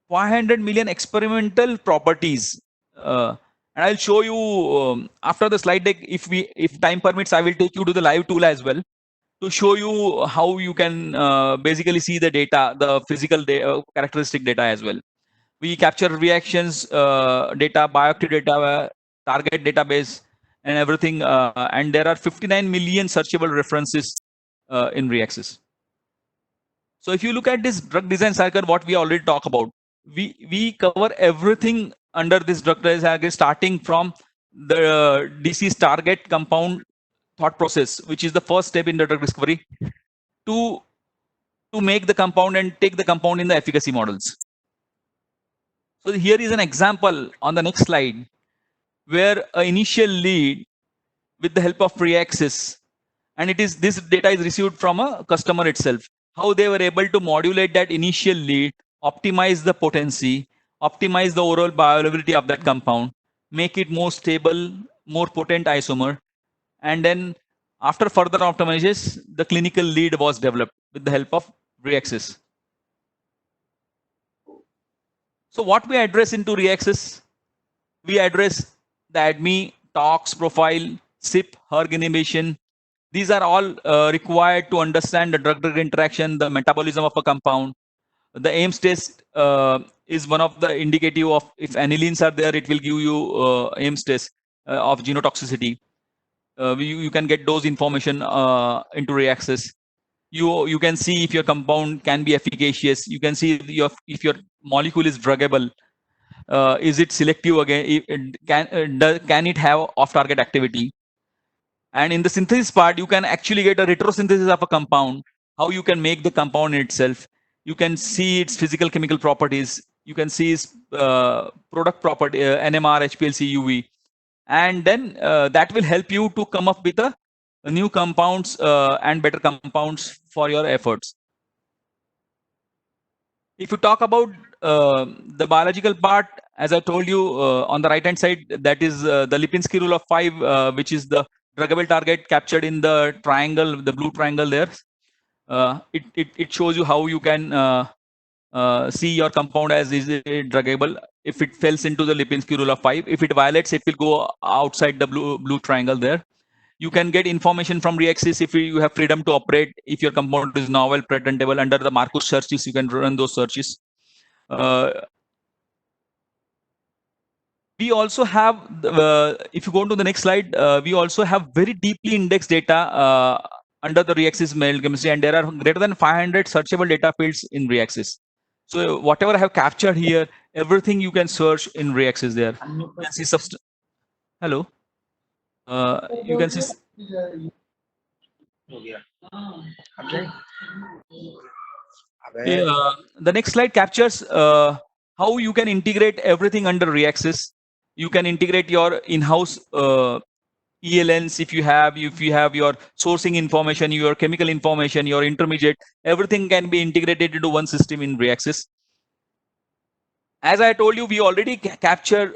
500 million experimental properties. And I'll show you after the slide deck, if time permits, I will take you to the live tool as well to show you how you can basically see the data, the physical characteristic data as well. We capture reactions data, bioactive data, target database, and everything. And there are 59 million searchable references in Reaxys. So if you look at this drug design cycle, what we already talked about, we cover everything under this drug design cycle, starting from the disease target compound thought process, which is the first step in the drug discovery, to make the compound and take the compound in the efficacy models. So here is an example on the next slide, where an initial lead with the help of Reaxys, and this data is received from a customer itself, how they were able to modulate that initial lead, optimize the potency, optimize the overall bioavailability of that compound, make it more stable, more potent isomer, and then after further optimization, the clinical lead was developed with the help of Reaxys. So what we address into Reaxys, we address the ADME, tox profile, CYP, hERG inhibition. These are all required to understand the drug-drug interaction, the metabolism of a compound. The Ames test is one of the indicative of, if anilines are there, it will give you Ames test of genotoxicity. You can get those information into Reaxys. You can see if your compound can be efficacious. You can see if your molecule is druggable. Is it selective again? Can it have off-target activity? And in the synthesis part, you can actually get a retrosynthesis of a compound, how you can make the compound itself. You can see its physical chemical properties. You can see its product property, NMR, HPLC, UV. And then that will help you to come up with a new compounds and better compounds for your efforts. If you talk about the biological part, as I told you on the right hand side, that is the Lipinski rule of 5, which is the druggable target captured in the triangle, the blue triangle there. It shows you how you can see your compound as is it druggable. If it falls into the Lipinski rule of 5, if it violates, it will go outside the blue triangle there. You can get information from Reaxys if you have freedom to operate. If your compound is novel, patentable, under the Marcus searches, you can run those searches. We also have, if you go to the next slide, we also have very deeply indexed data under the Reaxys medicinal chemistry, and there are greater than 500 searchable data fields in Reaxys. So whatever I have captured here, everything you can search in Reaxys there. You can see Hello. You can see. The next slide captures how you can integrate everything under Reaxys. You can integrate your in-house ELNs if you have your sourcing information, your chemical information, your intermediate. Everything can be integrated into one system in Reaxys. As I told you, we already capture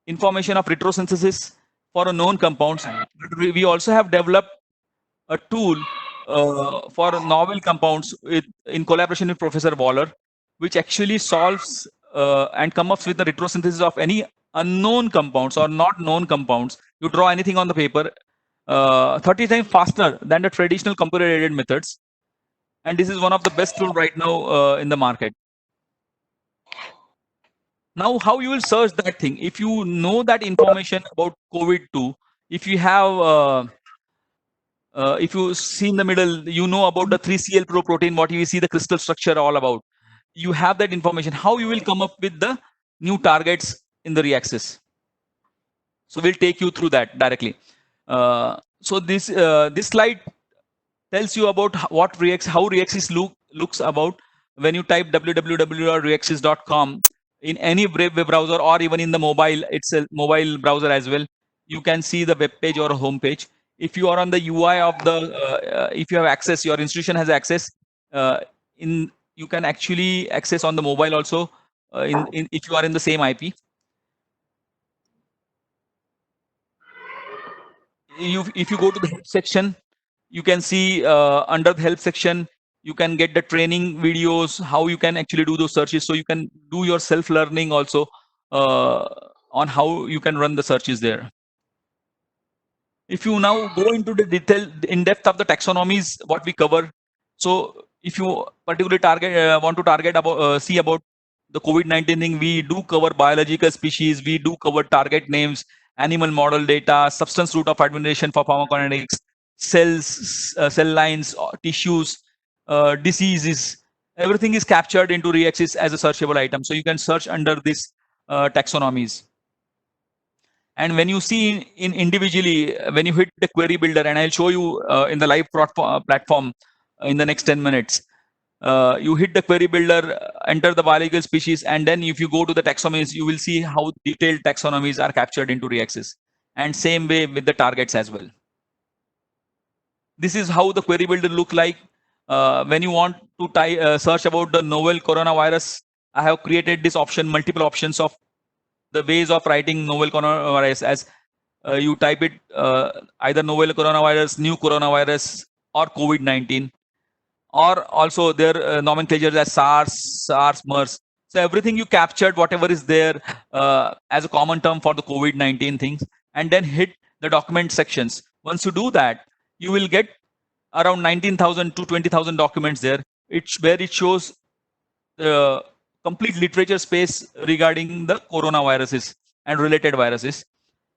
information of retrosynthesis, for a known compounds. But we also have developed a tool for novel compounds in collaboration with Professor Waller, which actually solves and come up with the retrosynthesis of any unknown compounds or not known compounds. You draw anything on the paper 30 times faster than the traditional computer aided methods. And this is one of the best tool right now in the market. Now, how you will search that thing? If you know that information about COVID-2, if you have if you see in the middle, you know about the 3CL Pro protein, what you see the crystal structure all about. You have that information. How you will come up with the new targets in the Reaxys? So we'll take you through that directly. So this slide tells you about what how Reaxys looks about when you type www.reaxys.com in any web browser or even in the mobile, it's a mobile browser as well. You can see the web page or a home page. If you are on the UI of the, if you have access, your institution has access, you can actually access on the mobile also. If you are in the same IP. If you go to the help section, you can see under the help section, you can get the training videos, how you can actually do those searches. So you can do your self-learning also on how you can run the searches there. If you now go into the detail, in depth of the taxonomies, what we cover. So if you particularly want to target about, see about the COVID-19 thing, we do cover biological species, we do cover target names, animal model data, substance route of administration for pharmacokinetics, cells, cell lines, tissues, diseases. Everything is captured into Reaxys as a searchable item. So you can search under this taxonomies. And when you see in individually, when you hit the query builder, and I'll show you in the live platform in the next 10 minutes, you hit the query builder, enter the biological species, and then if you go to the taxonomies, you will see how detailed taxonomies are captured into Reaxys. And same way with the targets as well. This is how the query builder look like. When you want to search about the novel coronavirus, I have created this option, multiple options of the ways of writing novel coronavirus. As you type it either novel coronavirus, new coronavirus, or COVID-19, or also their nomenclatures as SARS, MERS. So everything you captured, whatever is there as a common term for the COVID-19 things, and then hit the document sections. Once you do that, you will get around 19,000 to 20,000 documents there. Where it shows the complete literature space regarding the coronaviruses and related viruses.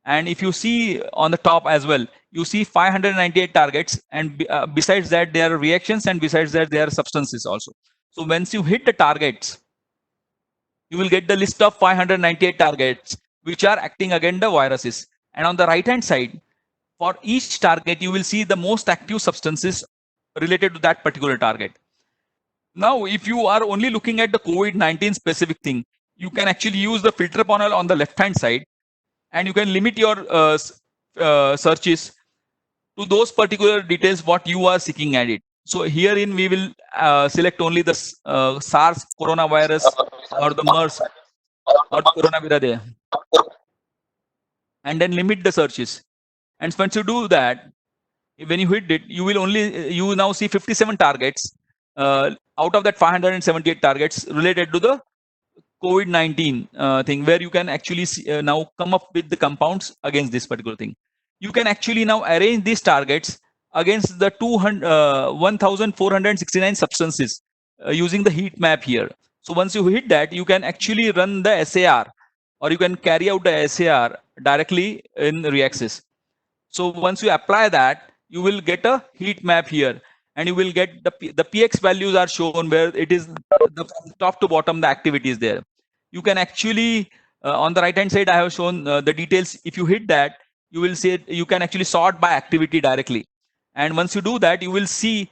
And if you see on the top as well, you see 598 targets, and besides that there are reactions, and besides that there are substances also. So once you hit the targets, you will get the list of 598 targets which are acting against the viruses. And on the right hand side, for each target, you will see the most active substances related to that particular target. Now, if you are only looking at the COVID-19 specific thing, you can actually use the filter panel on the left hand side, and you can limit your searches to those particular details what you are seeking at it. So herein we will select only the SARS coronavirus or the MERS or the coronavirus there, and then limit the searches. And once you do that, when you hit it, you will you now see 57 targets out of that 578 targets related to the COVID-19 thing, where you can actually see, now come up with the compounds against this particular thing. You can actually now arrange these targets against the 1,469 substances using the heat map here. So once you hit that, you can actually run the SAR, or you can carry out the SAR directly in Reaxys. So once you apply that, you will get a heat map here, and you will get the px values are shown where it is the top to bottom the activity is there. You can actually on the right hand side I have shown the details. If you hit that, you will see you can actually sort by activity directly, and once you do that, you will see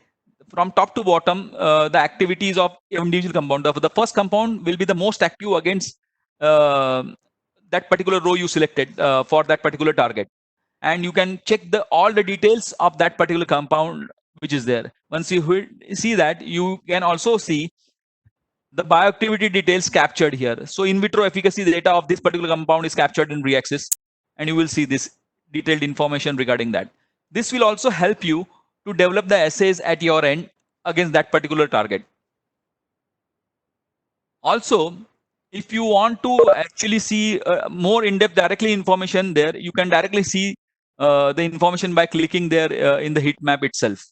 from top to bottom the activities of individual compound. The first compound will be the most active against that particular row you selected for that particular target, and you can check all the details of that particular compound which is there. Once you see that, you can also see the bioactivity details captured here. So in vitro efficacy data of this particular compound is captured in Reaxys, and you will see this detailed information regarding that. This will also help you to develop the essays at your end against that particular target. Also, if you want to actually see more in-depth directly information there, you can directly see the information by clicking there in the heat map itself.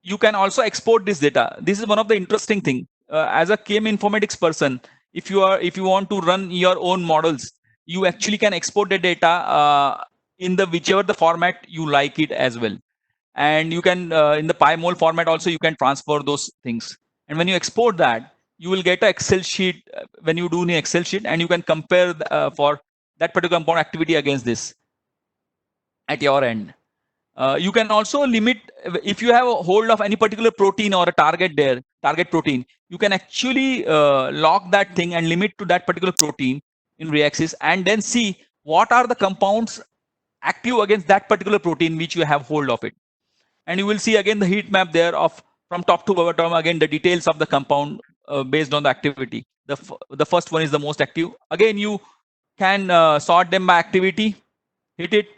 You can also export this data. This is one of the interesting thing. As a chem informatics person, if you want to run your own models, you actually can export the data in the whichever the format you like it as well. And you can in the PyMol format also you can transfer those things. And when you export that, you will get an Excel sheet when you do an Excel sheet, and you can compare for that particular compound activity against this at your end. You can also limit if you have a hold of any particular protein or a target there, target protein. You can actually lock that thing and limit to that particular protein in Reaxys, and then see what are the compounds active against that particular protein which you have hold of it. And you will see again the heat map there of from top to bottom, again the details of the compound based on the activity. The first one is the most active. Again, you can sort them by activity, hit it,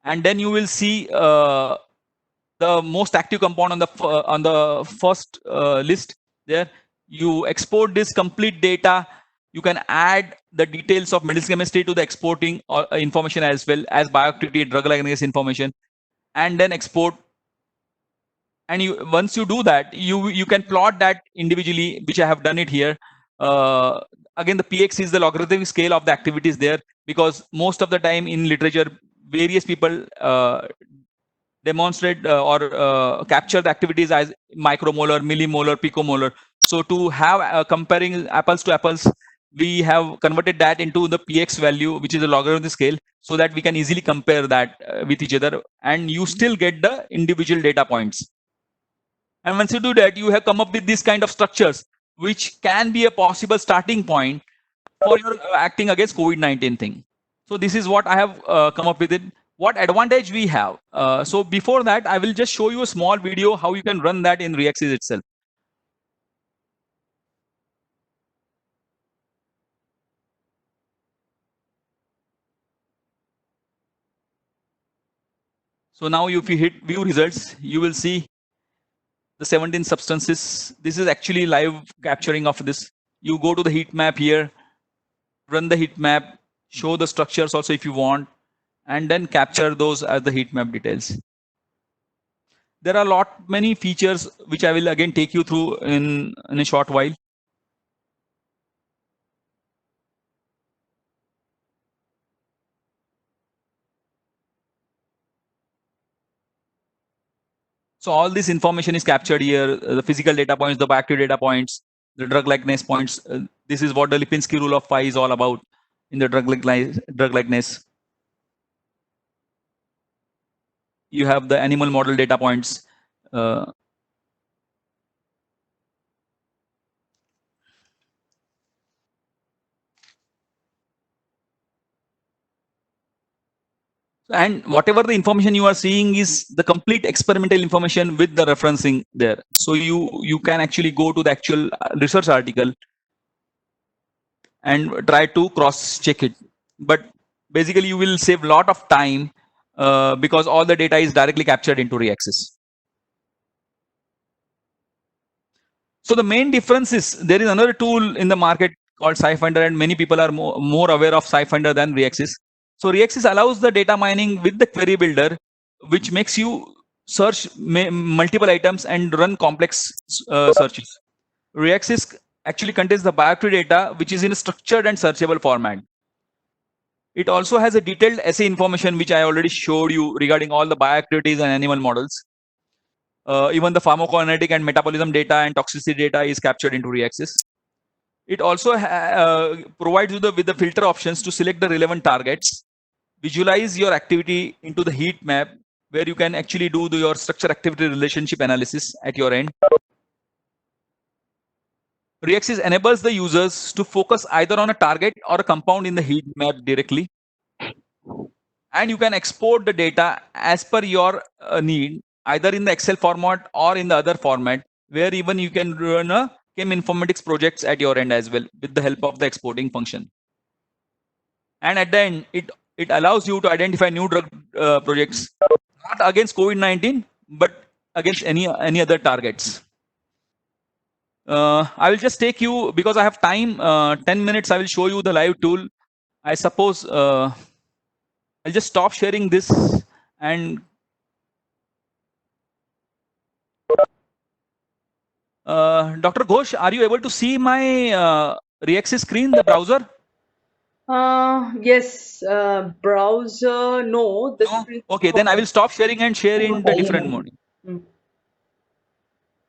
and then you will see the most active compound on the first list there. You export this complete data. You can add the details of medicinal chemistry to the exporting information as well as bioactivity, drug likeness information, and then export. And once you do that, you can plot that individually, which I have done it here. Again, the px is the logarithmic scale of the activities there, because most of the time in literature various people demonstrate or capture the activities as micromolar, millimolar, picomolar. So to have comparing apples to apples, we have converted that into the px value, which is a logarithmic scale, so that we can easily compare that with each other, and you still get the individual data points. And once you do that, you have come up with this kind of structures, which can be a possible starting point for your acting against COVID-19 thing. So this is what I have come up with it. What advantage we have. So before that, I will just show you a small video how you can run that in Reaxys itself. So now if you hit view results, you will see the 17 substances. This is actually live capturing of this. You go to the heat map here, run the heat map, show the structures also if you want, and then capture those as the heat map details. There are many features which I will again take you through in a short while. So all this information is captured here, the physical data points, the bioactive data points, the drug likeness points. This is what the Lipinski rule of 5 is all about in the drug likeness. You have the animal model data points. And whatever the information you are seeing is the complete experimental information with the referencing there. So you can actually go to the actual research article and try to cross check it. But basically you will save a lot of time because all the data is directly captured into Reaxys. So the main difference is there is another tool in the market called SciFinder, and many people are more aware of SciFinder than Reaxys. So Reaxys allows the data mining with the query builder, which makes you search multiple items and run complex searches. Reaxys actually contains the bioactive data, which is in a structured and searchable format. It also has a detailed assay information, which I already showed you regarding all the bioactivities and animal models. Even the pharmacokinetic and metabolism data and toxicity data is captured into Reaxys. It also provides you with the filter options to select the relevant targets, visualize your activity into the heat map, where you can actually do your structure activity relationship analysis at your end. Reaxys enables the users to focus either on a target or a compound in the heat map directly. And you can export the data as per your need, either in the Excel format or in the other format, where even you can run a chem informatics projects at your end as well with the help of the exporting function. And at the end, it it allows you to identify new drug projects, not against COVID-19, but against any other targets. I will just take you, because I have time, 10 minutes, I will show you the live tool. I suppose I'll just stop sharing this and Dr. Ghosh, are you able to see my Reaxys screen, the browser? Yes, browser, no. The No? screen. Okay, then I will stop sharing and share in the different mode. Mm.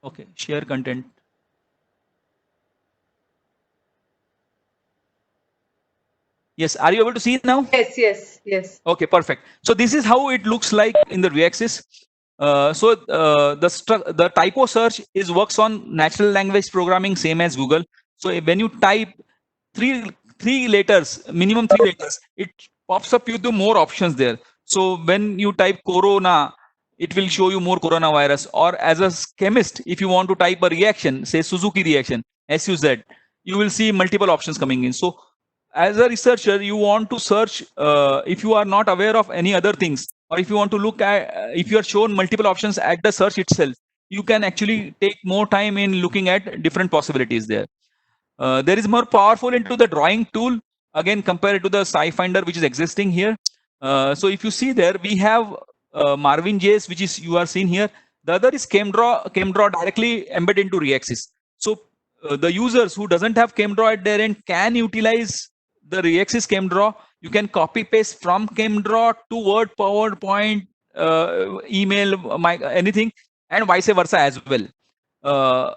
Okay, share content. Yes, are you able to see it now? Yes, yes, yes. Okay, perfect. So this is how it looks like in the Reaxys. The typo search is works on natural language programming, same as Google. So when you type three letters, minimum 3 letters, it pops up you the more options there. So when you type corona, it will show you more coronavirus. Or as a chemist, if you want to type a reaction, say Suzuki reaction, SUZ, you will see multiple options coming in. So as a researcher, you want to search, if you are not aware of any other things, or if you want to look at, if you are shown multiple options at the search itself, you can actually take more time in looking at different possibilities there. There is more powerful into the drawing tool, again compared to the SciFinder which is existing here. So if you see there, we have Marvin JS, which is you are seeing here. The other is ChemDraw directly embedded into Reaxys. So the users who doesn't have ChemDraw at their end can utilize the Reaxys ChemDraw. You can copy paste from ChemDraw to Word, PowerPoint, email, anything, and vice versa as well.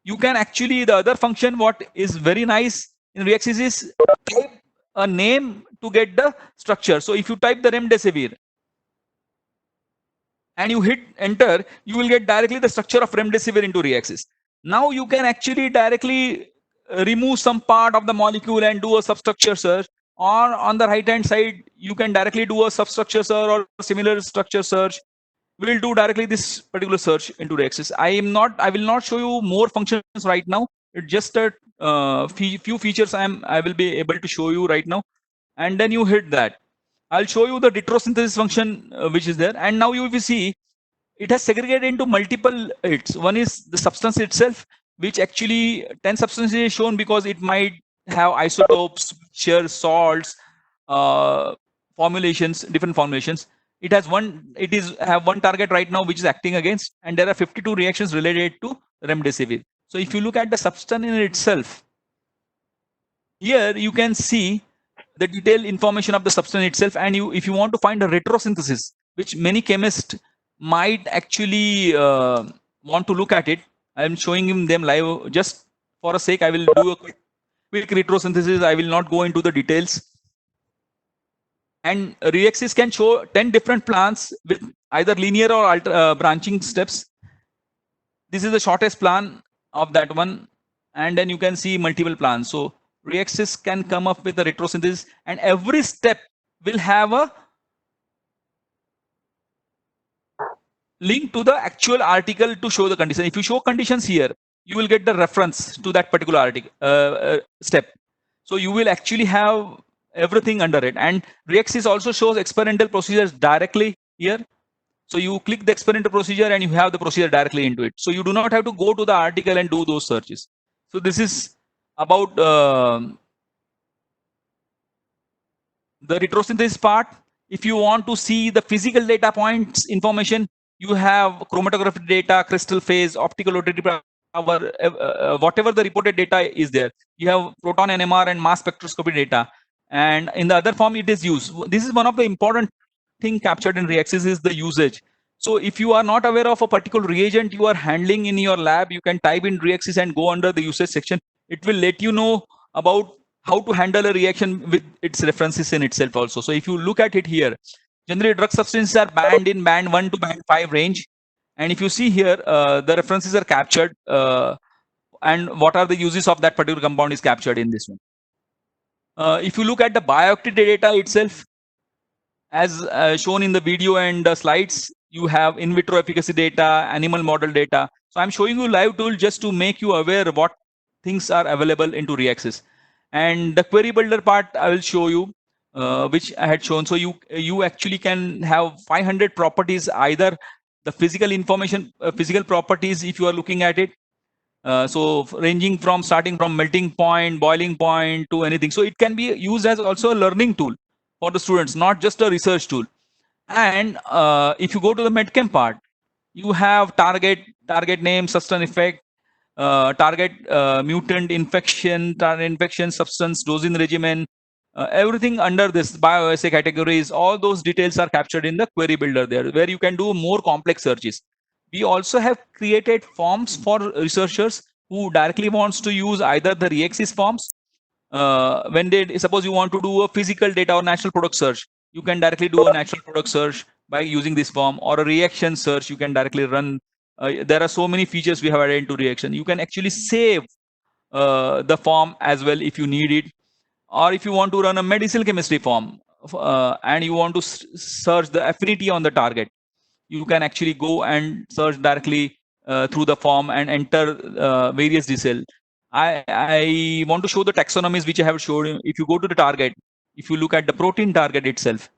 You can actually, the other function what is very nice in Reaxys is type a name to get the structure. So if you type the remdesivir and you hit enter, you will get directly the structure of remdesivir into Reaxys. Now you can actually directly remove some part of the molecule and do a substructure search. Or on the right hand side, you can directly do a substructure search or similar structure search. We'll do directly this particular search into Reaxys. I will not show you more functions right now. It's just a few features I will be able to show you right now. And then you hit that. I'll show you the retrosynthesis function which is there. And now you will see it has segregated into multiple hits. One is the substance itself, which actually 10 substances is shown because it might have isotopes, shear salts, formulations, different formulations. It has have one target right now which is acting against, and there are 52 reactions related to remdesivir. So if you look at the substance in itself, here you can see the detailed information of the substance itself, and if you want to find a retrosynthesis, which many chemists might actually want to look at it, I am showing them live just for a sake. I will do a quick retrosynthesis. I will not go into the details. And Reaxys can show 10 different plants with either linear or branching steps. This is the shortest plan of that one, and then you can see multiple plans. So Reaxys can come up with a retrosynthesis, and every step will have a link to the actual article to show the condition. If you show conditions here, you will get the reference to that particular article step. So you will actually have everything under it. And Reaxys also shows experimental procedures directly here. So you click the experimental procedure and you have the procedure directly into it. So you do not have to go to the article and do those searches. So this is about the retrosynthesis part. If you want to see the physical data points information, you have chromatography data, crystal phase, optical rotary power, whatever the reported data is there. You have proton NMR and mass spectroscopy data. And in the other form, it is used. This is one of the important thing captured in Reaxys is the usage. So if you are not aware of a particular reagent you are handling in your lab, you can type in Reaxys and go under the usage section. It will let you know about how to handle a reaction with its references in itself also. So if you look at it here, generally drug substances are banned in band 1 to band 5 range. And if you see here, the references are captured and what are the uses of that particular compound is captured in this one. If you look at the bioactive data itself, as shown in the video and the slides, you have in vitro efficacy data, animal model data. So I'm showing you live tool just to make you aware of what things are available into Reaxys. And the query builder part, I will show you. which I had shown. So you actually can have 500 properties, either the physical information, physical properties, if you are looking at it. So ranging from starting from melting point, boiling point to anything. So it can be used as also a learning tool for the students, not just a research tool. And if you go to the medchem part, you have target name, substance effect, target mutant infection, target infection substance, dosing regimen, everything under this bioassay categories. All those details are captured in the query builder there, where you can do more complex searches. We also have created forms for researchers who directly wants to use either the Reaxys forms. When they suppose you want to do a physical data or natural product search, you can directly do a natural product search by using this form, or a reaction search you can directly run. There are so many features we have added into reaction. You can actually save the form as well if you need it, or if you want to run a medicinal chemistry form, and you want to search the affinity on the target, you can actually go and search directly through the form and enter various DCL. I want to show the taxonomies which I have showed you. If you go to the target, if you look at the protein target itself,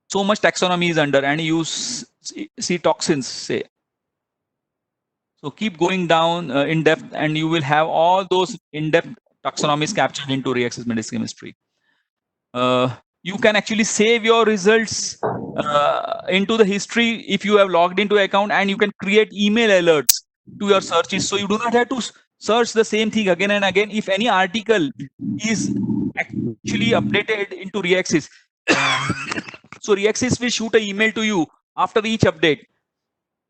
so much taxonomy is under, and you see toxins, say. So keep going down in depth, and you will have all those in-depth taxonomies captured into Reaxys Medicinal Chemistry. You can actually save your results into the history if you have logged into account, and you can create email alerts to your searches, so you do not have to search the same thing again and again. If any article is actually updated into Reaxys, so Reaxys will shoot an email to you after each update,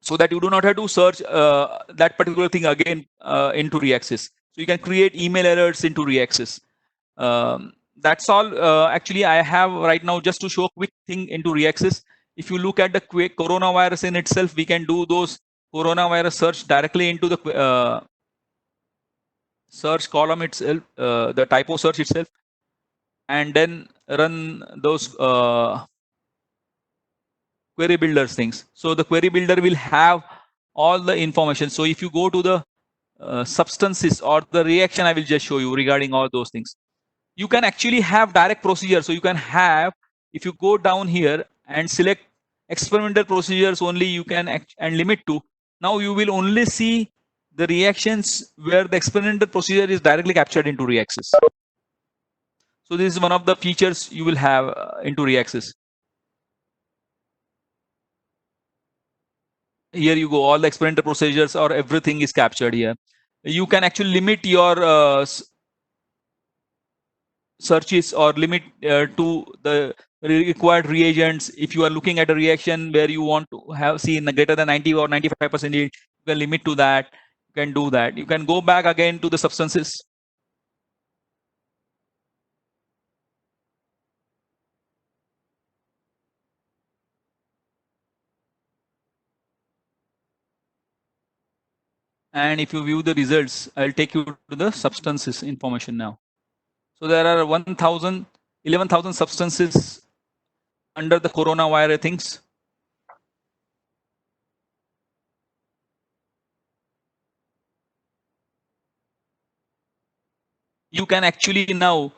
so that you do not have to search that particular thing again into Reaxys. So you can create email alerts into Reaxys. That's all. Actually, I have right now, just to show a quick thing into Reaxys. If you look at the coronavirus in itself, we can do those coronavirus search directly into the search column itself, the typo search itself, and then run those query builders things. So the query builder will have all the information. So if you go to the substances or the reaction, I will just show you regarding all those things. You can actually have direct procedure. So you can have, if you go down here and select experimental procedures only, you can and limit to, now you will only see the reactions where the experimental procedure is directly captured into Reaxys. So this is one of the features you will have into Reaxys. Here you go, all the experimental procedures or everything is captured here. You can actually limit your searches, or limit to the required reagents. If you are looking at a reaction where you want to have seen greater than 90 or 95%, you can limit to that. You can do that. You can go back again to the substances. And if you view the results, I'll take you to the substances information now. So there are 11,000 substances under the coronavirus things. You can actually now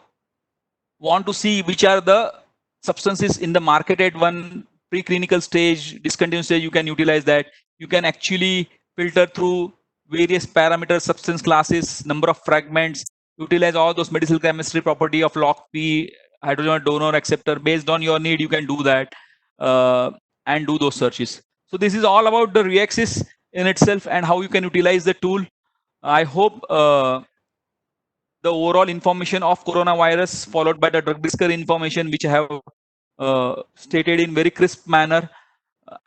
want to see which are the substances in the market at one preclinical stage, discontinued stage. You can utilize that. You can actually filter through various parameters, substance classes, number of fragments, utilize all those medicinal chemistry property of LogP, hydrogen donor acceptor. Based on your need, you can do that and do those searches. So this is all about the Reaxys in itself and how you can utilize the tool. I hope the overall information of coronavirus, followed by the drug discovery information, which I have stated in very crisp manner,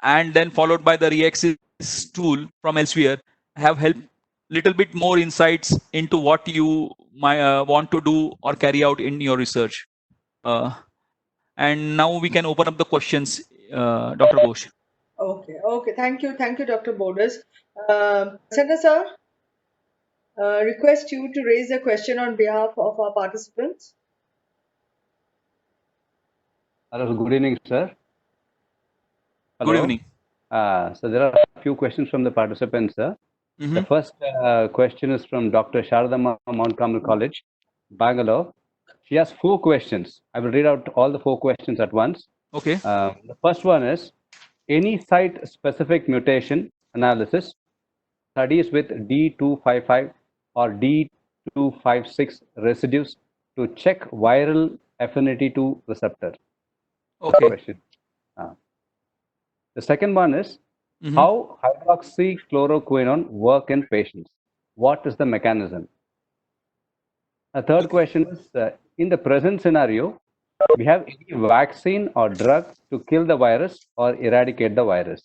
and then followed by the Reaxys tool from elsewhere, have helped little bit more insights into what you might want to do or carry out in your research. And now we can open up the questions, Dr. Ghosh. Okay. Thank you, Dr. Borders. Sandra sir, request you to raise a question on behalf of our participants. Hello, good evening, sir. Hello. Good evening. So there are a few questions from the participants, sir. The first question is from Dr. Sharadamma, Mount Carmel College, Bangalore. She has 4 questions. I will read out all the 4 questions at once. Okay. The first one is, any site-specific mutation analysis studies with D255 or D256 residues to check viral affinity to receptor? Okay. Question. The second one is, Mhm. how hydroxychloroquine work in patients? What is the mechanism? The third question is, in the present scenario, we have any vaccine or drug to kill the virus or eradicate the virus?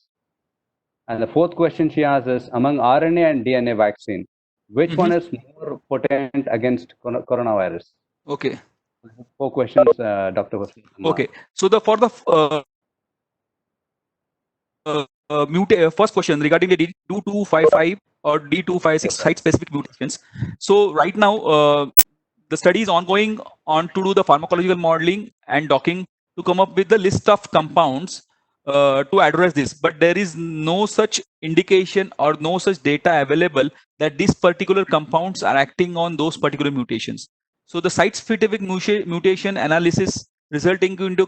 And the fourth question she asks is, among RNA and DNA vaccine, which one Mhm. is more potent against coronavirus? Okay. 4 questions, Dr. Hussain. Okay. So for the first question regarding the D2255 or D256 Yes, sir. site-specific mutations. So right now, the study is ongoing on to do the pharmacological modeling and docking to come up with the list of compounds to address this. But there is no such indication or no such data available that these particular compounds are acting on those particular mutations. So the site-specific mutation analysis resulting into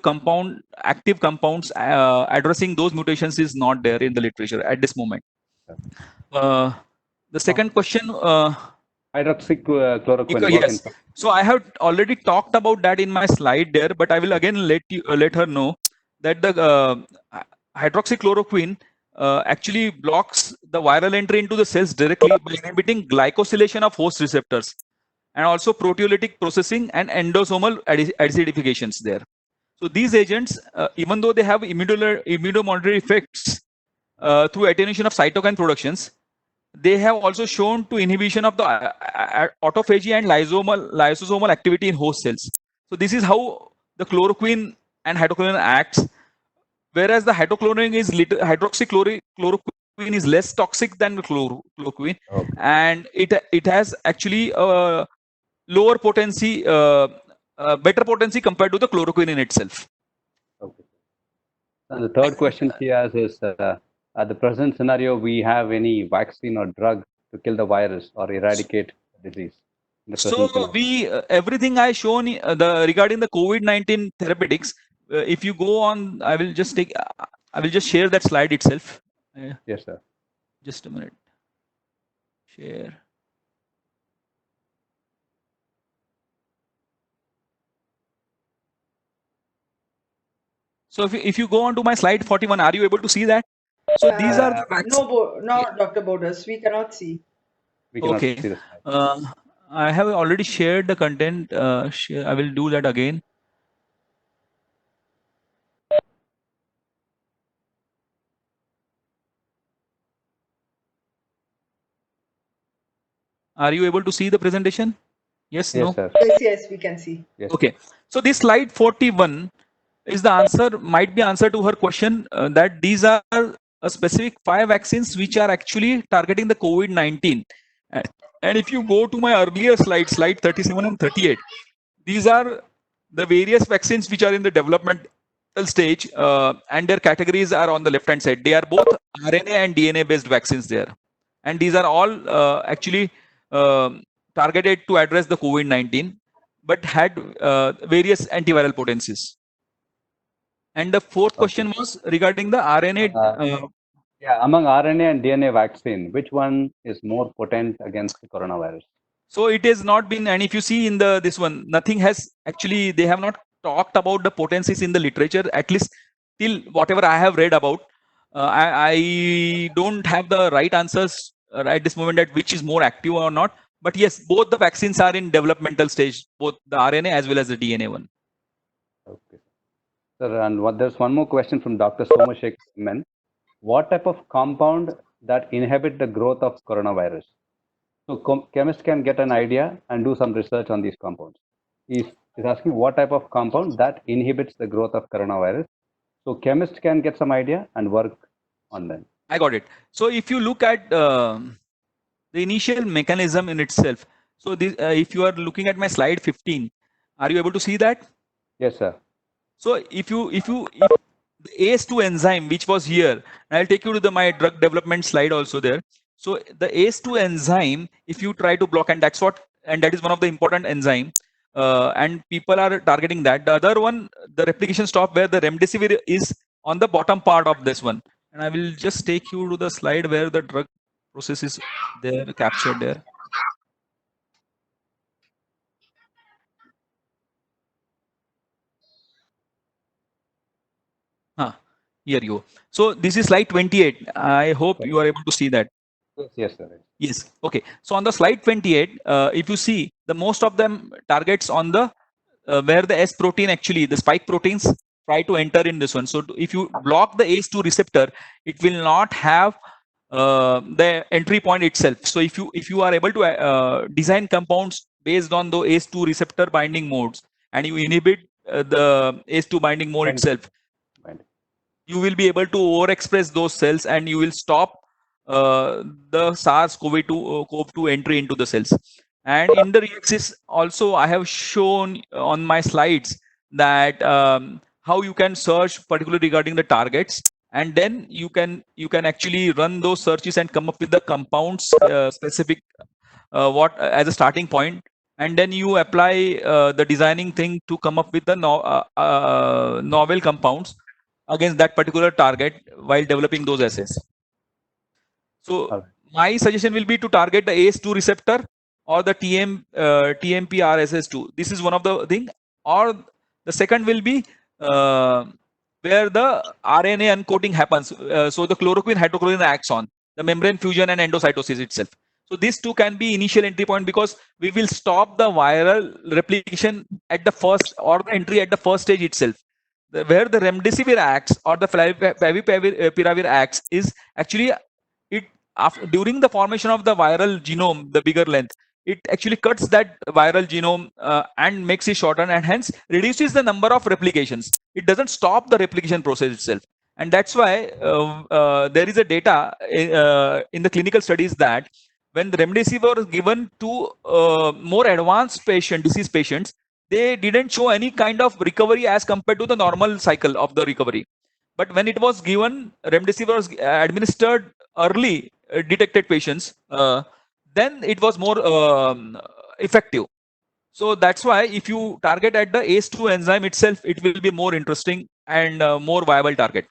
active compounds addressing those mutations is not there in the literature at this moment. The second question, Hydroxychloroquine. yes. So I have already talked about that in my slide there, but I will again let her know that the hydroxychloroquine actually blocks the viral entry into the cells directly by inhibiting glycosylation of host receptors and also proteolytic processing and endosomal acidifications there. So these agents, even though they have immunomodulatory effects through attenuation of cytokine productions, they have also shown to inhibition of the autophagy and lysosomal activity in host cells. So this is how the chloroquine and hydrochloroquine acts, whereas the hydroxychloroquine is less toxic than the chloroquine, Okay. and it has actually lower potency, better potency compared to the chloroquine in itself. Okay. And the third question she has is, at the present scenario, we have any vaccine or drug to kill the virus or eradicate the disease? In the present So scenario? we everything I shown regarding the COVID-19 therapeutics. If you go on, I will just share that slide itself. Yes, sir. Just a minute. Share. So if you go on to my slide 41, are you able to see that? So these are the vaccines. No, Dr. Bodas, we cannot see. We cannot Okay. see the slide. I have already shared the content. I will do that again. Are you able to see the presentation? Yes, Yes, no? sir. Yes, we can see. Yes. Okay. So this slide 41 is the answer, might be answer to her question that these are a specific 5 vaccines which are actually targeting the COVID-19. And if you go to my earlier slide 37 and 38, these are the various vaccines which are in the developmental stage, and their categories are on the left hand side. They are both RNA and DNA based vaccines there. And these are all actually targeted to address the COVID-19, but had various antiviral potencies. And the fourth question was regarding the RNA. Yeah, among RNA and DNA vaccine, which one is more potent against the coronavirus? So it has not been, and if you see in this one, nothing has actually, they have not talked about the potencies in the literature, at least till whatever I have read about. I don't have the right answers at this moment at which is more active or not. But yes, both the vaccines are in developmental stage, both the RNA as well as the DNA one. Okay. Sir, and there's one more question from Dr. Somashek Men. What type of compound that inhibit the growth of coronavirus? So chemists can get an idea and do some research on these compounds. He's asking what type of compound that inhibits the growth of coronavirus. So chemists can get some idea and work on them. I got it. So if you look at the initial mechanism in itself, so this, if you are looking at my slide 15, are you able to see that? Yes, sir. So if the ACE2 enzyme, which was here, I'll take you to my drug development slide also there. So the ACE2 enzyme, if you try to block, and that is one of the important enzyme. and people are targeting that. The other one, the replication stop, where the remdesivir is on the bottom part of this one. And I will just take you to the slide where the drug process is there captured there. Here you go. So this is slide 28. I hope you are able to see that. Yes, sir. Yes. Okay. So on the slide 28, if you see, the most of them targets on the where the S protein, actually the spike proteins, try to enter in this one. So if you block the ACE2 receptor, it will not have the entry point itself. So if you are able to design compounds based on the ACE2 receptor binding modes, and you inhibit the ACE2 binding mode itself, you will be able to overexpress those cells, and you will stop the SARS-CoV-2 entry into the cells. And in the reaxis also, I have shown on my slides that how you can search particularly regarding the targets, and then you can actually run those searches and come up with the compounds specific what as a starting point, and then you apply the designing thing to come up with the novel compounds against that particular target while developing those assays. So my suggestion will be to target the ACE2 receptor or the TMP-RSS2. This is one of the thing. Or the second will be where the RNA uncoating happens. So the chloroquine hydrochlorine acts on the membrane fusion and endocytosis itself. So these two can be initial entry point, because we will stop the viral replication at the first, or the entry at the first stage itself. Where the remdesivir acts or the favipiravir acts is actually it during the formation of the viral genome, the bigger length, it actually cuts that viral genome and makes it shorten, and hence reduces the number of replications. It doesn't stop the replication process itself. And that's why there is a data in the clinical studies that when the remdesivir was given to more advanced disease patients, they didn't show any kind of recovery as compared to the normal cycle of the recovery. But when it was given, remdesivir was administered early detected patients, then it was more effective. So that's why if you target at the ACE2 enzyme itself, it will be more interesting and more viable target.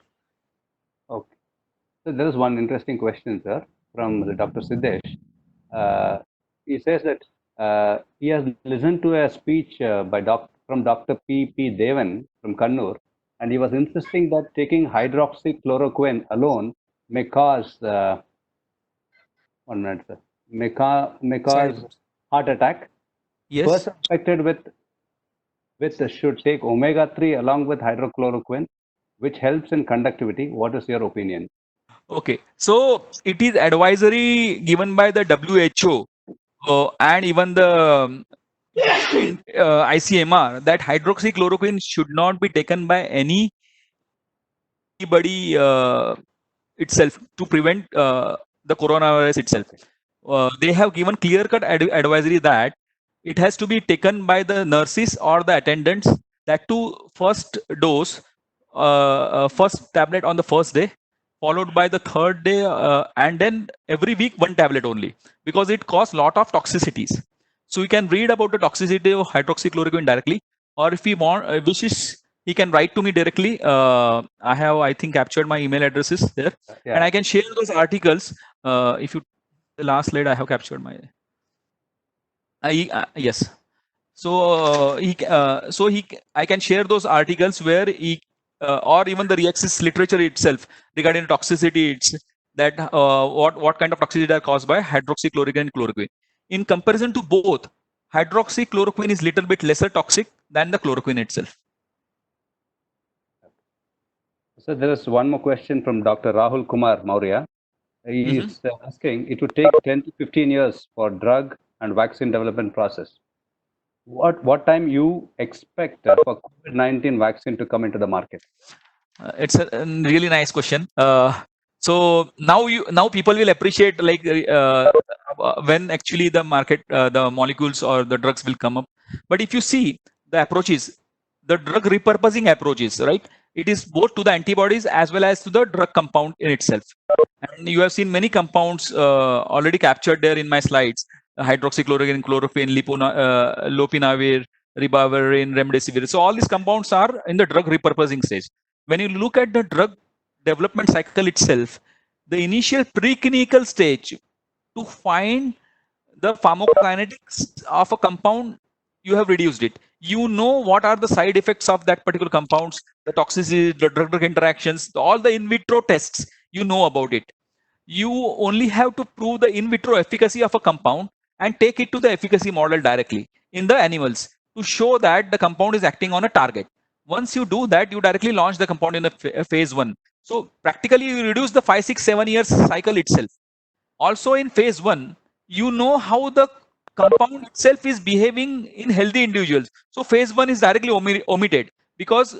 Okay. So there is one interesting question, sir, from the Dr. Siddesh. He says that he has listened to a speech from Dr. P. Devan from Kannur, and he was insisting that taking hydroxychloroquine alone may cause 1 minute, sir, may cause heart attack. Yes. Person affected with should take omega-3 along with hydrochloroquine, which helps in conductivity. What is your opinion? Okay, so it is advisory given by the WHO and even the ICMR that hydroxychloroquine should not be taken by anybody itself to prevent the coronavirus itself. They have given clear-cut advisory that it has to be taken by the nurses or the attendants, that too first dose, first tablet on the first day, followed by the third day, and then every week one tablet only, because it causes lot of toxicities. So you can read about the toxicity of hydroxychloroquine directly, or if he wishes, he can write to me directly. I have, I think, captured my email addresses there, and I can share those articles. If you, the last slide, I have captured my. Yes. So I can share those articles where he or even the reaxis literature itself regarding toxicity. It's that what kind of toxicity are caused by hydroxychloroquine and chloroquine. In comparison to both, hydroxychloroquine is little bit lesser toxic than the chloroquine itself. So there is one more question from Dr. Rahul Kumar Maurya. He is asking, it would take 10 to 15 years for drug and vaccine development process. What time you expect for COVID-19 vaccine to come into the market? It's a really nice question. So now people will appreciate, like when actually the market, the molecules or the drugs will come up. But if you see the approaches, the drug repurposing approaches, right? It is both to the antibodies as well as to the drug compound in itself. And you have seen many compounds already captured there in my slides: hydroxychloroquine, chloroquine, lopinavir, ribavirin, remdesivir. So all these compounds are in the drug repurposing stage. When you look at the drug development cycle itself, the initial preclinical stage to find the pharmacokinetics of a compound, you have reduced it. You know what are the side effects of that particular compounds, the toxicity, the drug-drug interactions, all the in vitro tests, you know about it. You only have to prove the in vitro efficacy of a compound and take it to the efficacy model directly in the animals to show that the compound is acting on a target. Once you do that, you directly launch the compound in the phase 1. So practically you reduce the 5, 6, 7 years cycle itself. Also in phase 1, you know how the compound itself is behaving in healthy individuals. So phase 1 is directly omitted because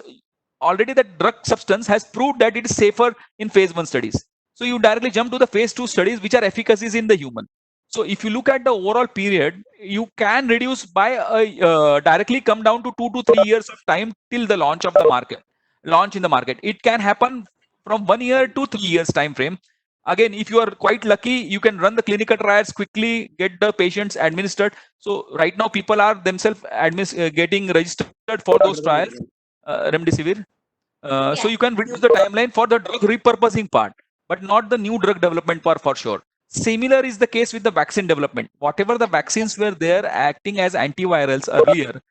already the drug substance has proved that it is safer in phase 1 studies. So you directly jump to the phase 2 studies which are efficacies in the human. So if you look at the overall period, you can reduce by directly come down to 2 to 3 years of time till the launch of the market. Launch in the market. It can happen from 1 year to 3 years time frame. Again, if you are quite lucky, you can run the clinical trials quickly, get the patients administered. So right now people are themselves getting registered for those trials, remdesivir. So you can reduce the timeline for the drug repurposing part, but not the new drug development part for sure. Similar is the case with the vaccine development. Whatever the vaccines were there acting as antivirals earlier,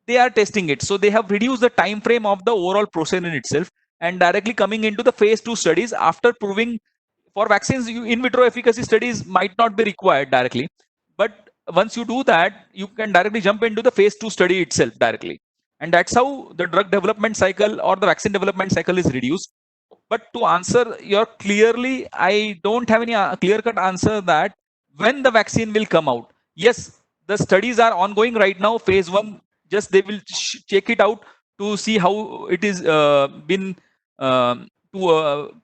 they are testing it. So they have reduced the time frame of the overall process in itself and directly coming into the phase 2 studies after proving for vaccines, in vitro efficacy studies might not be required directly. But once you do that, you can directly jump into the phase 2 study itself directly. And that's how the drug development cycle or the vaccine development cycle is reduced. But to answer your clearly, I don't have any clear-cut answer that when the vaccine will come out. Yes, the studies are ongoing right now. Phase 1, just they will check it out to see how it is been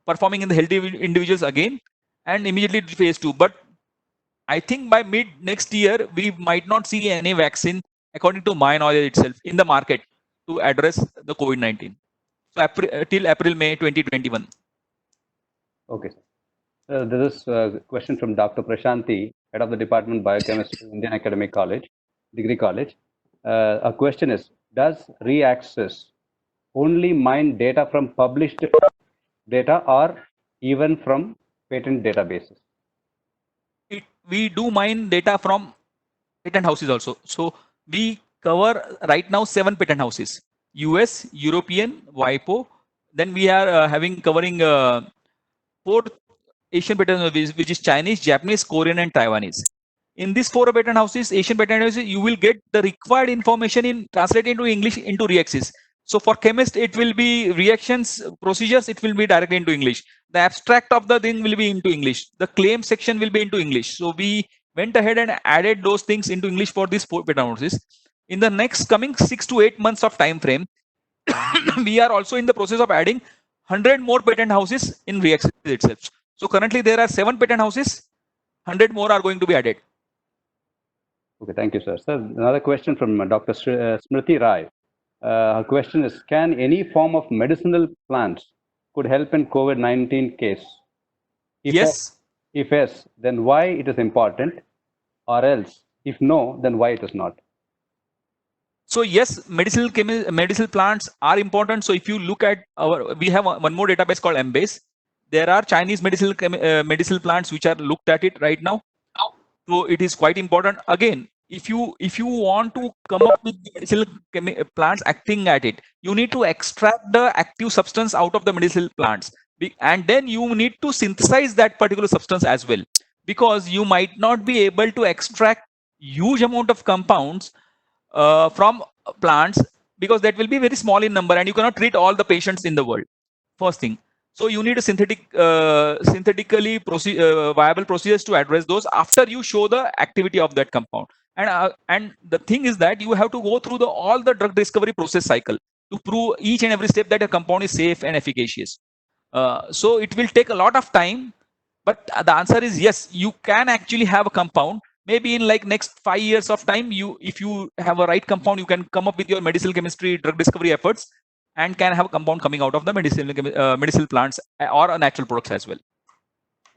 performing in the healthy individuals again, and immediately to phase 2. But I think by mid next year, we might not see any vaccine, according to my knowledge itself, in the market to address the COVID-19. So till April, May 2021. Okay. This is a question from Dr. Prashanti, head of the Department of Biochemistry, Indian Academic College, Degree College. A question is, does Reaccess only mine data from published data or even from patent databases? We do mine data from patent houses also. So we cover right now 7 patent houses: US, European, WIPO. Then we are covering 4 Asian patent houses, which is Chinese, Japanese, Korean, and Taiwanese. In these 4 patent houses, Asian patent houses, you will get the required information in translated into English into Reaccess. So for chemist, it will be reactions, procedures, it will be directly into English. The abstract of the thing will be into English. The claim section will be into English. So we went ahead and added those things into English for these 4 patent houses. In the next coming 6 to 8 months of time frame, we are also in the process of adding 100 more patent houses in Reaccess itself. So currently there are 7 patent houses, 100 more are going to be added. Okay, thank you, sir. Sir, another question from Dr. Smriti Rai. Her question is, can any form of medicinal plants could help in COVID-19 case? Yes. If yes, then why it is important? Or else, if no, then why it is not? So yes, medicinal plants are important. So if you look at we have one more database called Embase. There are Chinese medicinal plants which are looked at it right now. So it is quite important. Again, if you want to come up with medicinal plants acting at it, you need to extract the active substance out of the medicinal plants, and then you need to synthesize that particular substance as well, because you might not be able to extract huge amount of compounds from plants, because that will be very small in number and you cannot treat all the patients in the world. First thing. So you need a synthetically viable procedures to address those after you show the activity of that compound. And the thing is that you have to go through all the drug discovery process cycle to prove each and every step that a compound is safe and efficacious. So it will take a lot of time, but the answer is yes, you can actually have a compound. Maybe in like next 5 years of time, if you have a right compound, you can come up with your medicinal chemistry drug discovery efforts and can have a compound coming out of the medicinal plants or a natural products as well.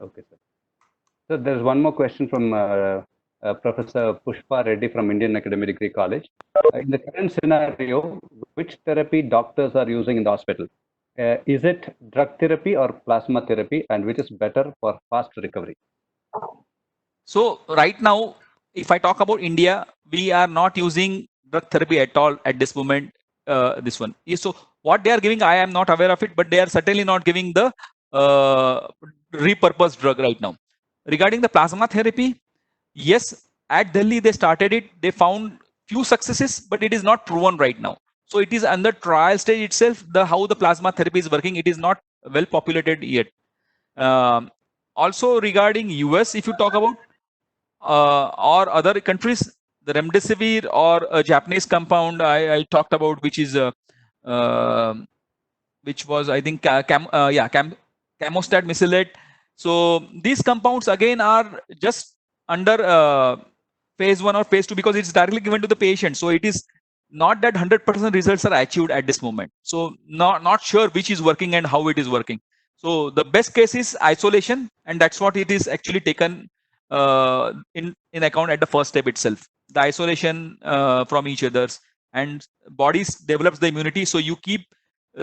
Okay, sir. So there's one more question from Professor Pushpa Reddy from Indian Academic Degree College. In the current scenario, which therapy doctors are using in the hospital? Is it drug therapy or plasma therapy, and which is better for fast recovery? So right now, if I talk about India, we are not using drug therapy at all at this moment. This one. So what they are giving, I am not aware of it, but they are certainly not giving the repurposed drug right now. Regarding the plasma therapy, yes, at Delhi they started it. They found few successes, but it is not proven right now. So it is under trial stage itself. How the plasma therapy is working, it is not well populated yet. Also regarding US, if you talk about or other countries, the remdesivir or a Japanese compound I talked about, which is which was I think camostat mesylate. So these compounds again are just under phase 1 or phase 2 because it's directly given to the patient. So it is not that 100% results are achieved at this moment. So not sure which is working and how it is working. So the best case is isolation, and that's what it is actually taken in account at the first step itself. The isolation from each others, and bodies develops the immunity. So you keep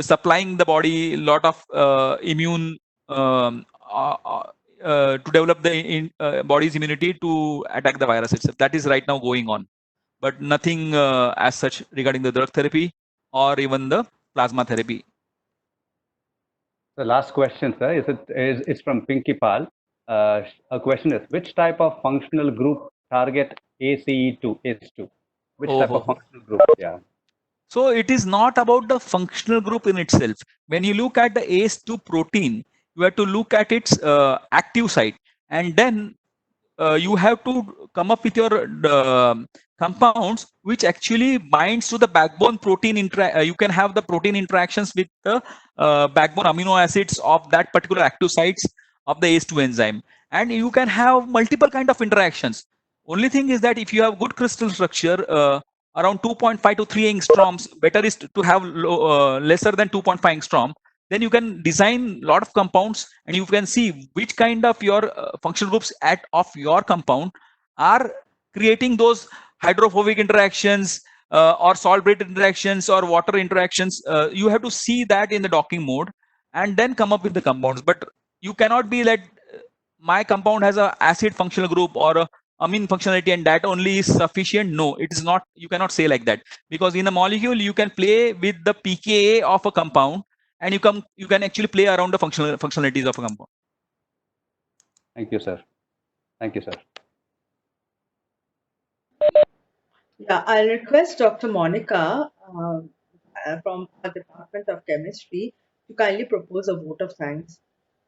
supplying the body a lot of immune to develop the body's immunity to attack the virus itself. That is right now going on, but nothing as such regarding the drug therapy or even the plasma therapy. The last question, sir, is from Pinky Pal. A question is, which type of functional group target ACE2, ACE2? Which type of functional group? Yeah. So it is not about the functional group in itself. When you look at the ACE2 protein, you have to look at its active site, and then you have to come up with your compounds which actually binds to the backbone protein. You can have the protein interactions with the backbone amino acids of that particular active sites of the ACE2 enzyme, and you can have multiple kind of interactions. Only thing is that if you have good crystal structure, around 2.5 to 3 angstroms, better is to have lesser than 2.5 angstrom. Then you can design a lot of compounds, and you can see which kind of your functional groups of your compound are creating those hydrophobic interactions or salt-based interactions or water interactions. You have to see that in the docking mode and then come up with the compounds. But you cannot be like my compound has a acid functional group or a amine functionality and that only is sufficient. No, it is not. You cannot say like that, because in a molecule you can play with the pKa of a compound, and you can actually play around the functionalities of a compound. Thank you, sir. Thank you, sir. Yeah, I'll request Dr. Monica from our Department of Chemistry to kindly propose a vote of thanks.